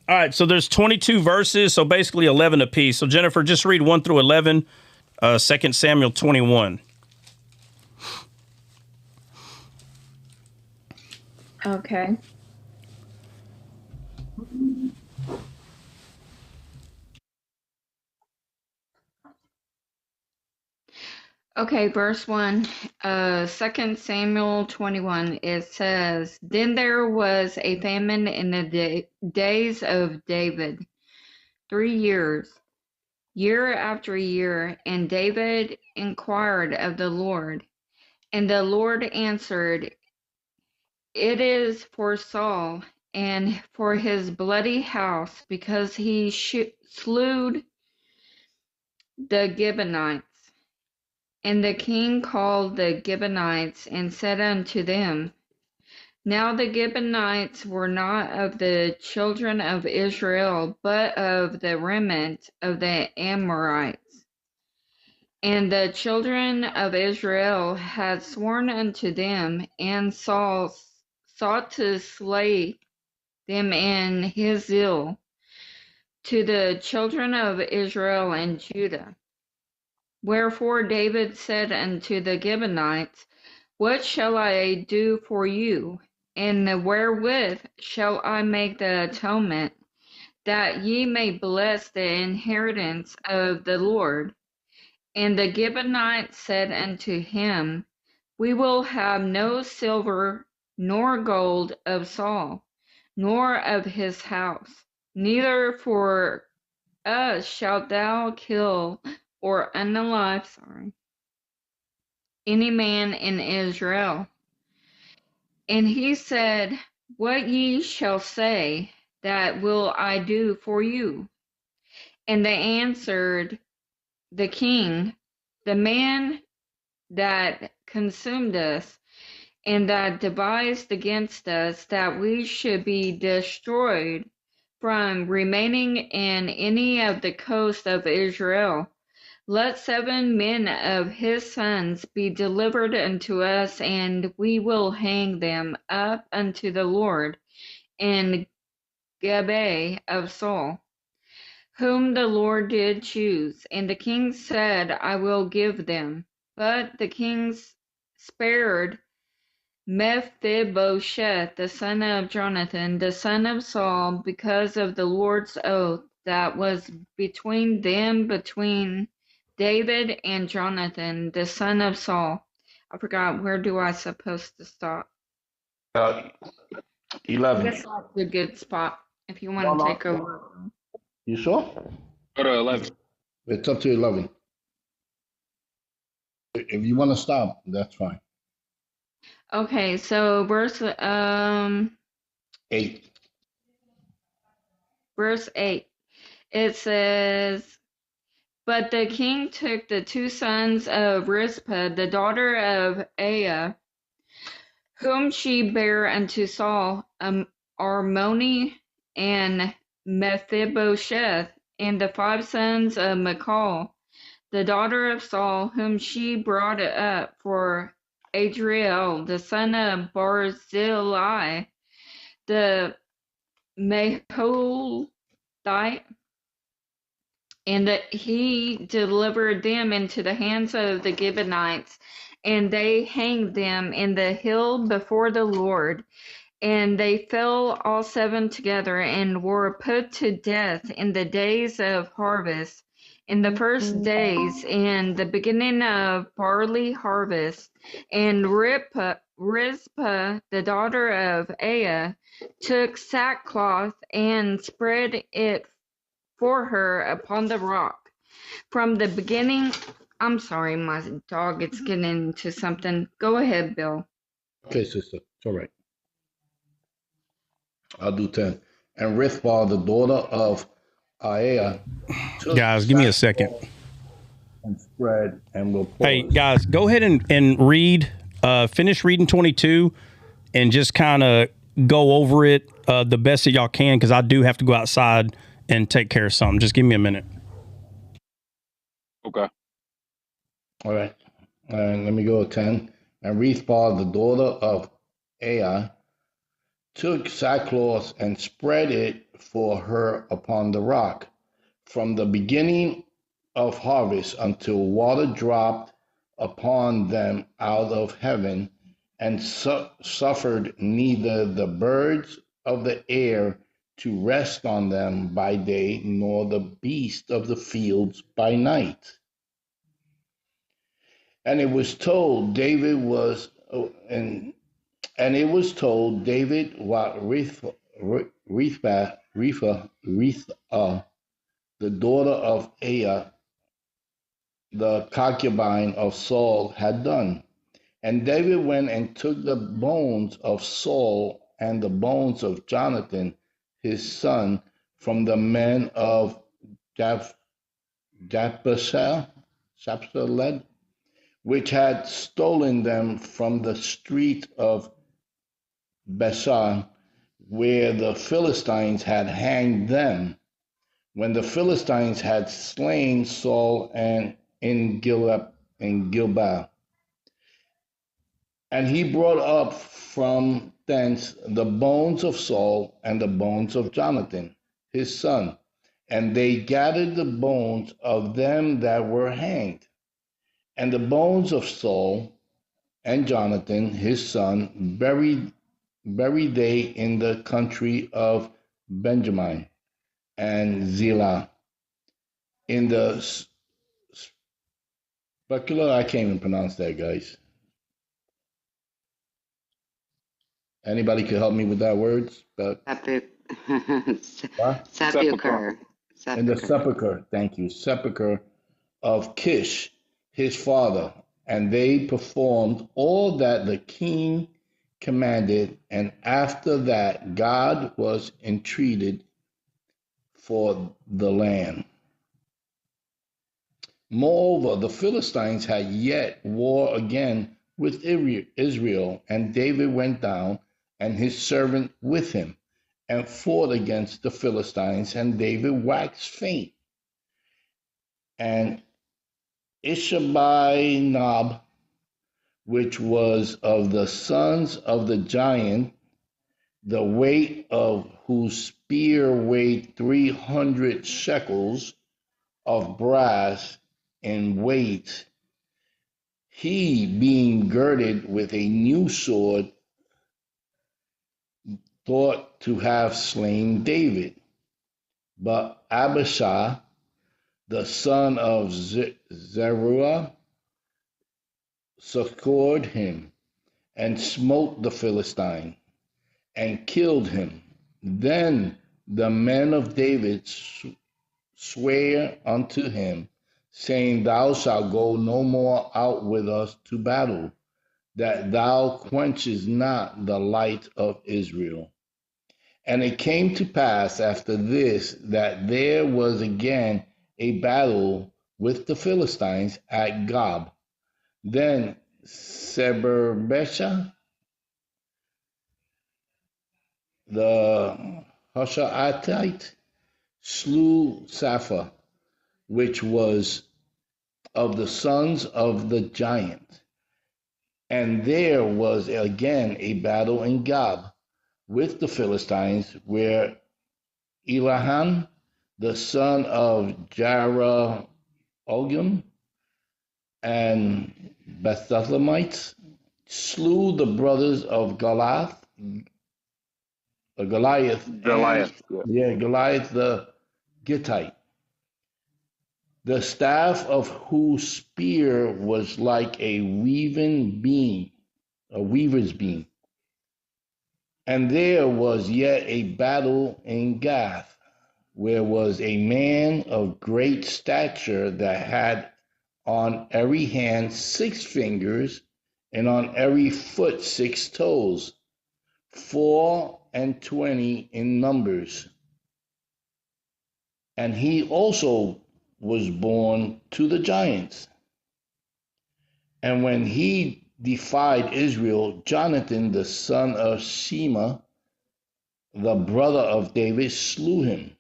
Speaker 2: All right, so there's 22 verses, so basically 11 apiece. So, Jennifer, just read 1 through 11, 2 Samuel 21.
Speaker 8: Okay. Okay, verse 1, 2 Samuel 21, it says, Then there was a famine in the days of David, 3 years, year after year, and David inquired of the Lord. And the Lord answered, It is for Saul and for his bloody house, because he slew the Gibeonites. And the king called the Gibeonites and said unto them, Now the Gibeonites were not of the children of Israel, but of the remnant of the Amorites. And the children of Israel had sworn unto them, and Saul sought to slay them in his zeal to the children of Israel and Judah. Wherefore David said unto the Gibeonites, What shall I do for you? And wherewith shall I make the atonement, that ye may bless the inheritance of the Lord? And the Gibeonites said unto him, We will have no silver nor gold of Saul, nor of his house, neither for us shalt thou kill or unalive, any man in Israel. And he said, What ye shall say, that will I do for you. And they answered the king, The man that consumed us, and that devised against us, that we should be destroyed from remaining in any of the coast of Israel. Let 7 men of his sons be delivered unto us, and we will hang them up unto the Lord in Gibeah of Saul, whom the Lord did choose. And the king said, I will give them. But the king spared Mephibosheth, the son of Jonathan, the son of Saul, because of the Lord's oath that was between David and Jonathan, the son of Saul. I forgot. Where do I supposed to stop?
Speaker 3: 11.
Speaker 8: I guess that's a good spot if you
Speaker 3: No,
Speaker 8: want to
Speaker 3: no.
Speaker 8: take over.
Speaker 3: You sure?
Speaker 7: Go to 11.
Speaker 3: It's up to 11. If you want to stop, that's fine.
Speaker 8: Okay, so verse
Speaker 3: 8.
Speaker 8: 8. It says, "But the king took the two sons of Rizpah, the daughter of Aiah, whom she bare unto Saul, Armoni and Mephibosheth, and the 5 sons of Michal, the daughter of Saul, whom she brought up for Adriel, the son of Barzillai, the Meholite, and he delivered them into the hands of the Gibeonites, and they hanged them in the hill before the Lord. And they fell all 7 together, and were put to death in the days of harvest, in the first days, in the beginning of barley harvest. And Rizpah, the daughter of Aiah, took sackcloth and spread it for her upon the rock. From the beginning, I'm sorry, my dog is getting into something. Go ahead, Bill.
Speaker 3: Okay, sister. It's all right. I'll do 10. And Rithbah, the daughter of Aiah, took
Speaker 2: Guys, give me a second.
Speaker 3: and spread and will pause.
Speaker 2: Hey, guys, go ahead and read, finish reading 22 and just kind of go over it the best that y'all can, because I do have to go outside and take care of something. Just give me a minute.
Speaker 7: Okay.
Speaker 3: All right. And let me go to 10. And Rithbah, the daughter of Aiah, took sackcloth and spread it for her upon the rock, from the beginning of harvest until water dropped upon them out of heaven, and suffered neither the birds of the air to rest on them by day, nor the beasts of the fields by night. And it was told David what Rithah, the daughter of Aiah, the concubine of Saul, had done. And David went and took the bones of Saul and the bones of Jonathan, his son, from the men of Japhsah, which had stolen them from the street of Besar, where the Philistines had hanged them, when the Philistines had slain Saul and in Gilboa. And he brought up from thence the bones of Saul and the bones of Jonathan, his son. And they gathered the bones of them that were hanged, and the bones of Saul and Jonathan, his son, buried they in the country of Benjamin and Zelah. In the specular, I can't even pronounce that, guys. Anybody could help me with that word?
Speaker 4: Sepulcher.
Speaker 3: In the sepulcher, thank you, sepulcher of Kish, his father. And they performed all that the king commanded, and after that God was entreated for the land. Moreover, the Philistines had yet war again with Israel, and David went down, and his servant with him, and fought against the Philistines, and David waxed faint. And Ishabinab, which was of the sons of the giant, the weight of whose spear weighed 300 shekels of brass in weight, he, being girded with a new sword, thought to have slain David. But Abishai, the son of Zeruiah, succored him, and smote the Philistine, and killed him. Then the men of David swear unto him, saying, Thou shalt go no more out with us to battle, that thou quenchest not the light of Israel. And it came to pass after this that there was again a battle with the Philistines at Gob. Then Seberbesha, the Hushathite, slew Sapha, which was of the sons of the giant. And there was again a battle in Gob with the Philistines, where Elihan, the son of Jerahmeel, and Bethlehemites, slew the brothers of Goliath, and Goliath the Gittite, the staff of whose spear was like a weaver's beam. And there was yet a battle in Gath, where was a man of great stature that had on every hand 6 fingers, and on every foot 6 toes, 24 in numbers. And he also was born to the giants. And when he defied Israel, Jonathan, the son of Shema, the brother of David, slew him.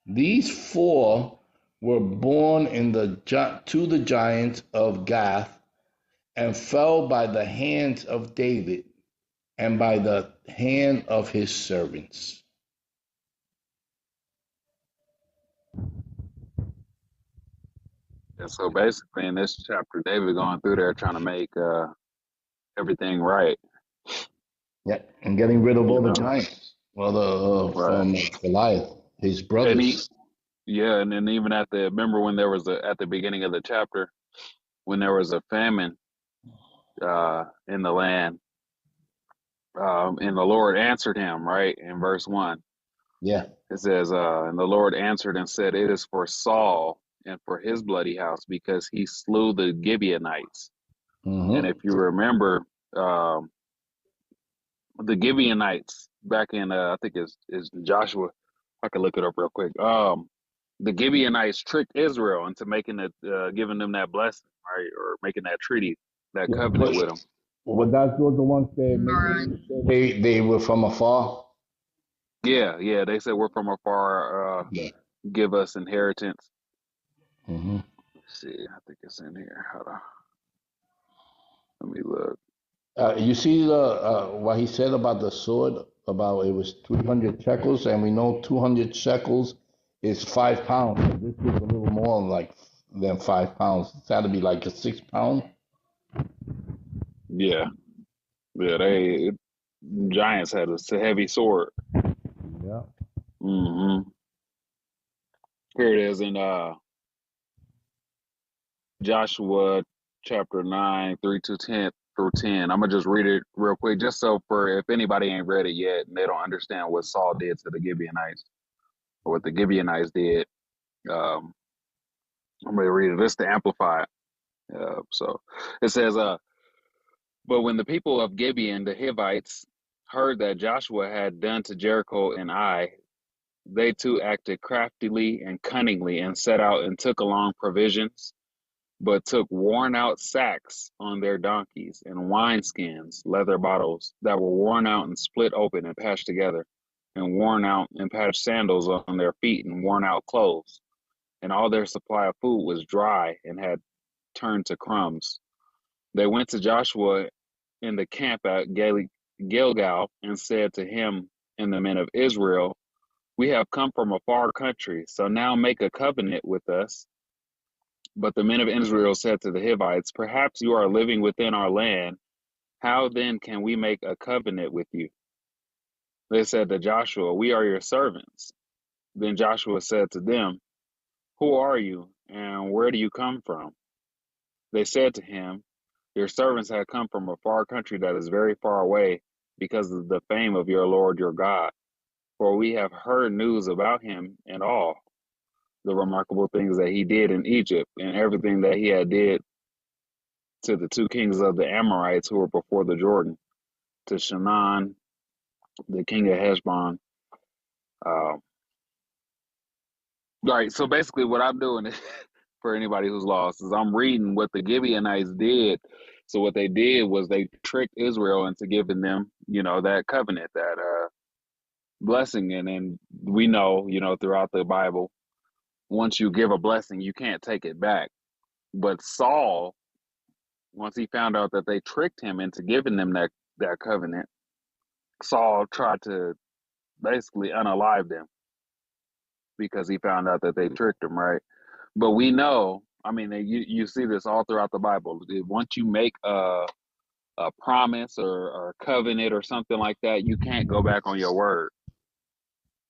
Speaker 3: These 4 were born to the giants of Gath, and fell by the hands of David, and by the hand of his servants.
Speaker 7: And so basically, in this chapter, David going through there trying to make everything right.
Speaker 3: Yeah, and getting rid of all the
Speaker 7: know,
Speaker 3: giants. Well, from Goliath, his brothers.
Speaker 7: And then even remember when there was at the beginning of the chapter, when there was a famine in the land, and the Lord answered him, right, in verse 1.
Speaker 3: Yeah.
Speaker 7: It says, and the Lord answered and said, It is for Saul and for his bloody house, because he slew the Gibeonites.
Speaker 3: Mm-hmm.
Speaker 7: And if you remember, the Gibeonites back in, I think it's Joshua. I can look it up real quick. The Gibeonites tricked Israel into making it, giving them that blessing, right, or making that treaty, that covenant with them.
Speaker 3: Well, that's the ones that they were from afar.
Speaker 7: Yeah. They said, we're from afar. Give us inheritance.
Speaker 3: Mm-hmm.
Speaker 7: Let's see. I think it's in here. Hold on. Let me look.
Speaker 3: You see what he said about the sword, about it was 300 shekels, and we know 200 shekels is 5 pounds. This is a little more than 5 pounds. It's got to be like a 6 pound.
Speaker 7: Yeah, they giants had a heavy sword.
Speaker 3: Yeah.
Speaker 7: Mm-hmm. Here it is in Joshua chapter 9, 3-10 through 10. I'm gonna just read it real quick, just so for if anybody ain't read it yet and they don't understand what Saul did to the Gibeonites or what the Gibeonites did. I'm gonna read it. This to amplify it. So it says, but when the people of Gibeon, the Hivites, heard that Joshua had done to Jericho and Ai, they too acted craftily and cunningly, and set out and took along provisions, but took worn out sacks on their donkeys, and wineskins, leather bottles that were worn out and split open and patched together, and worn out and patched sandals on their feet, and worn out clothes. And all their supply of food was dry and had turned to crumbs. They went to Joshua in the camp at Gilgal, and said to him and the men of Israel, We have come from a far country, so now make a covenant with us. But the men of Israel said to the Hivites, Perhaps you are living within our land. How then can we make a covenant with you? They said to Joshua, We are your servants. Then Joshua said to them, Who are you, and where do you come from? They said to him, Your servants have come from a far country that is very far away because of the fame of your Lord your God. For we have heard news about him and all the remarkable things that he did in Egypt and everything that he had did to the two kings of the Amorites who were before the Jordan, to Shinan, the king of Heshbon. Uh, right. So basically, what I'm doing is, for anybody who's lost, is I'm reading what the Gibeonites did. So what they did was they tricked Israel into giving them, that covenant, that blessing, and then we know, throughout the Bible, once you give a blessing, you can't take it back. But Saul, once he found out that they tricked him into giving them that covenant, Saul tried to basically unalive them because he found out that they tricked him, right? But we know, I mean, you see this all throughout the Bible. Once you make a promise or a covenant or something like that, you can't go back on your word.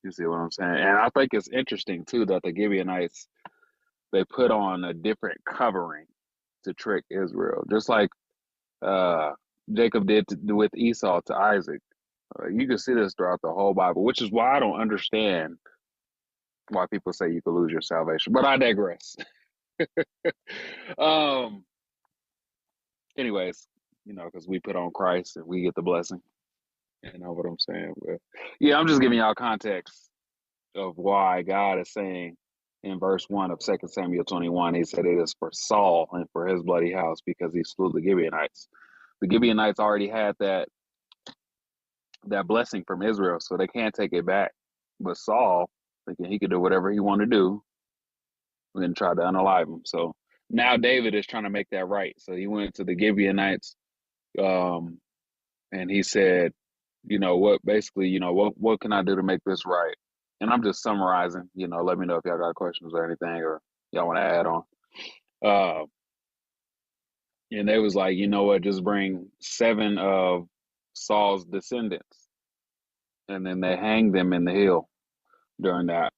Speaker 7: You see what I'm saying? And I think it's interesting too that the Gibeonites, they put on a different covering to trick Israel, just like uh, Jacob did with Esau to Isaac. You can see this throughout the whole Bible, which is why I don't understand why people say you could lose your salvation. But I digress. um. Anyways, because we put on Christ and we get the blessing. You know what I'm saying? But yeah, I'm just giving y'all context of why God is saying in verse 1 of 2 Samuel 21, he said it is for Saul and for his bloody house because he slew the Gibeonites. The Gibeonites already had that blessing from Israel, so they can't take it back. But Saul, thinking he could do whatever he wanted to do, and then tried to unalive him. So now David is trying to make that right. So he went to the Gibeonites, and he said, what can I do to make this right? And I'm just summarizing, let me know if y'all got questions or anything, or y'all want to add on. Uh, and they was like, you know what, just bring 7 of Saul's descendants. And then they hanged them in the hill during that.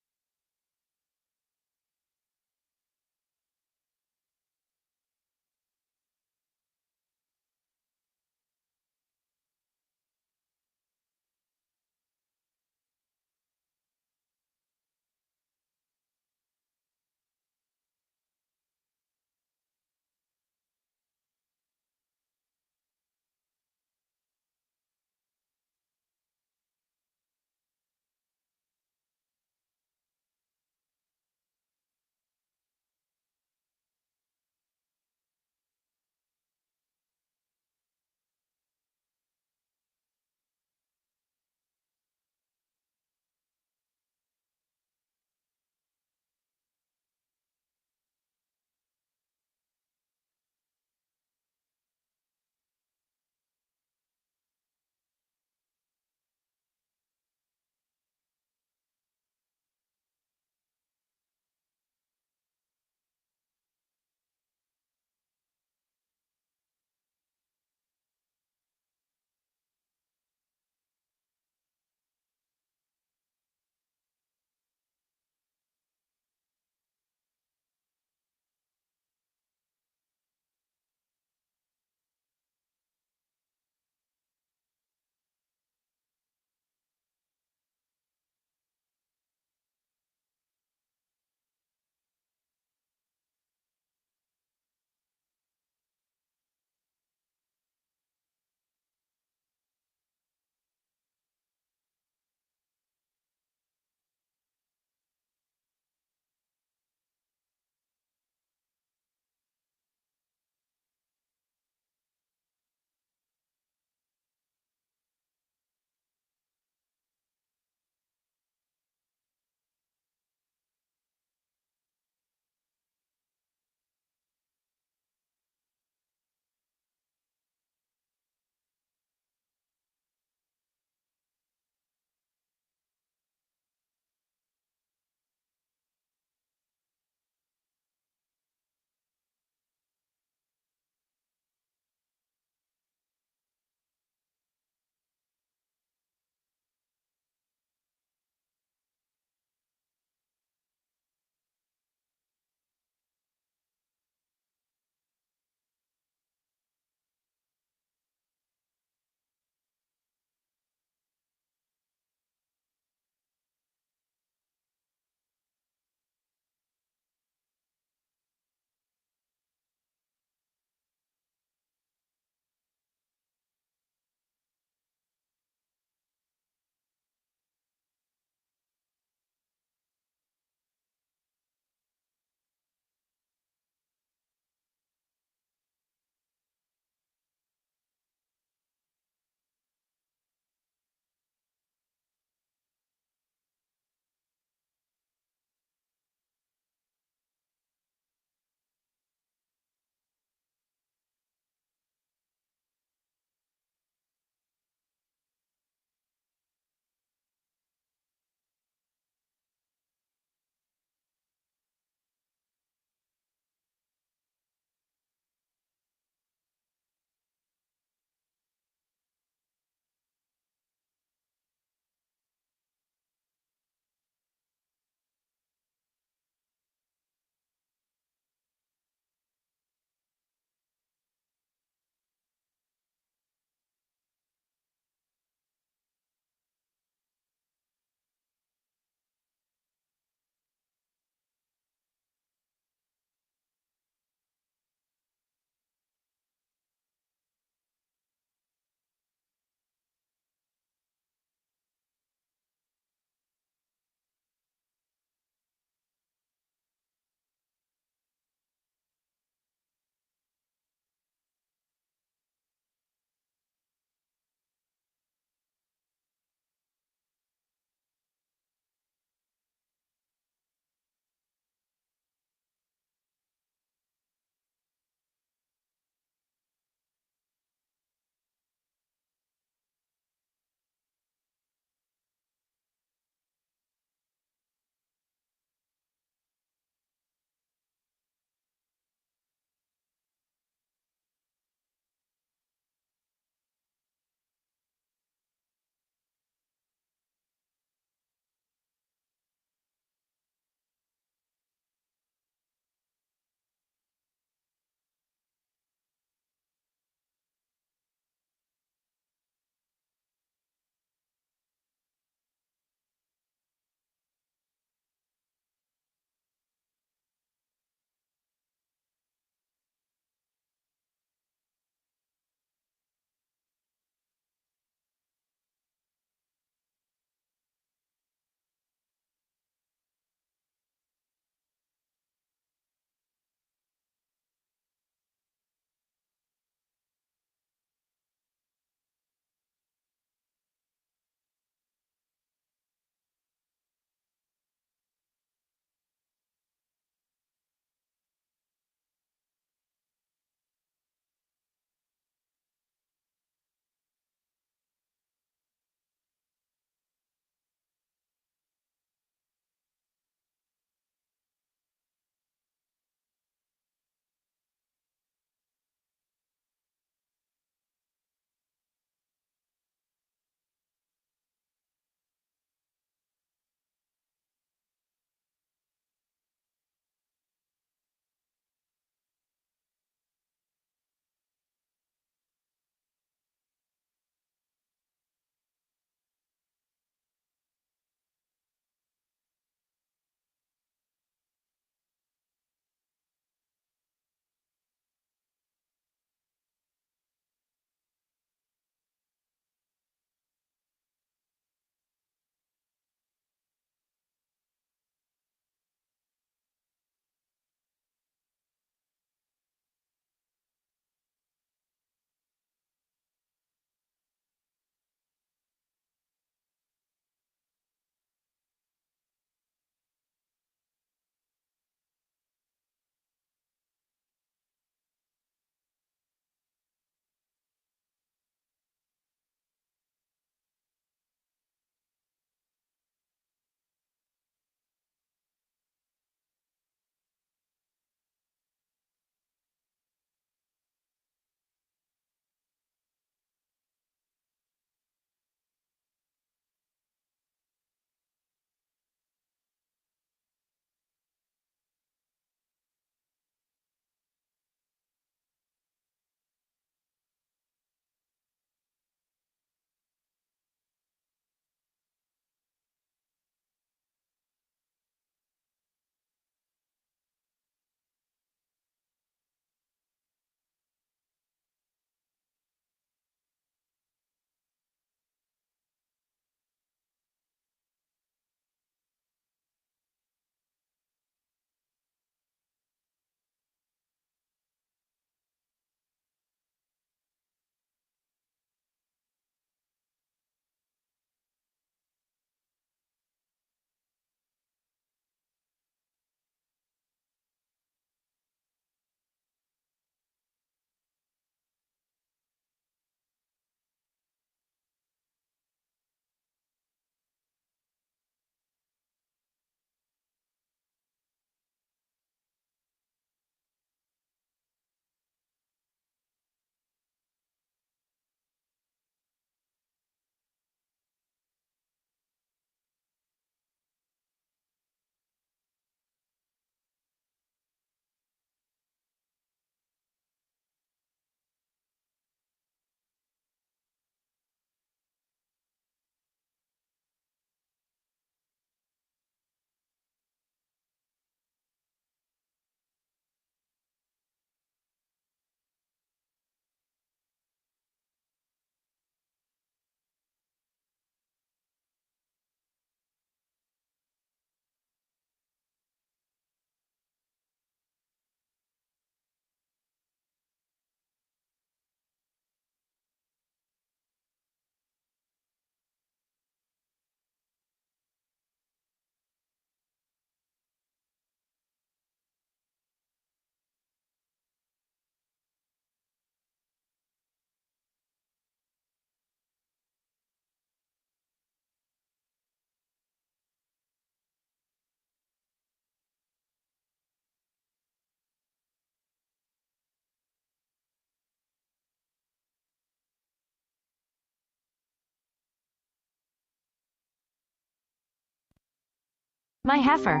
Speaker 10: My heifer.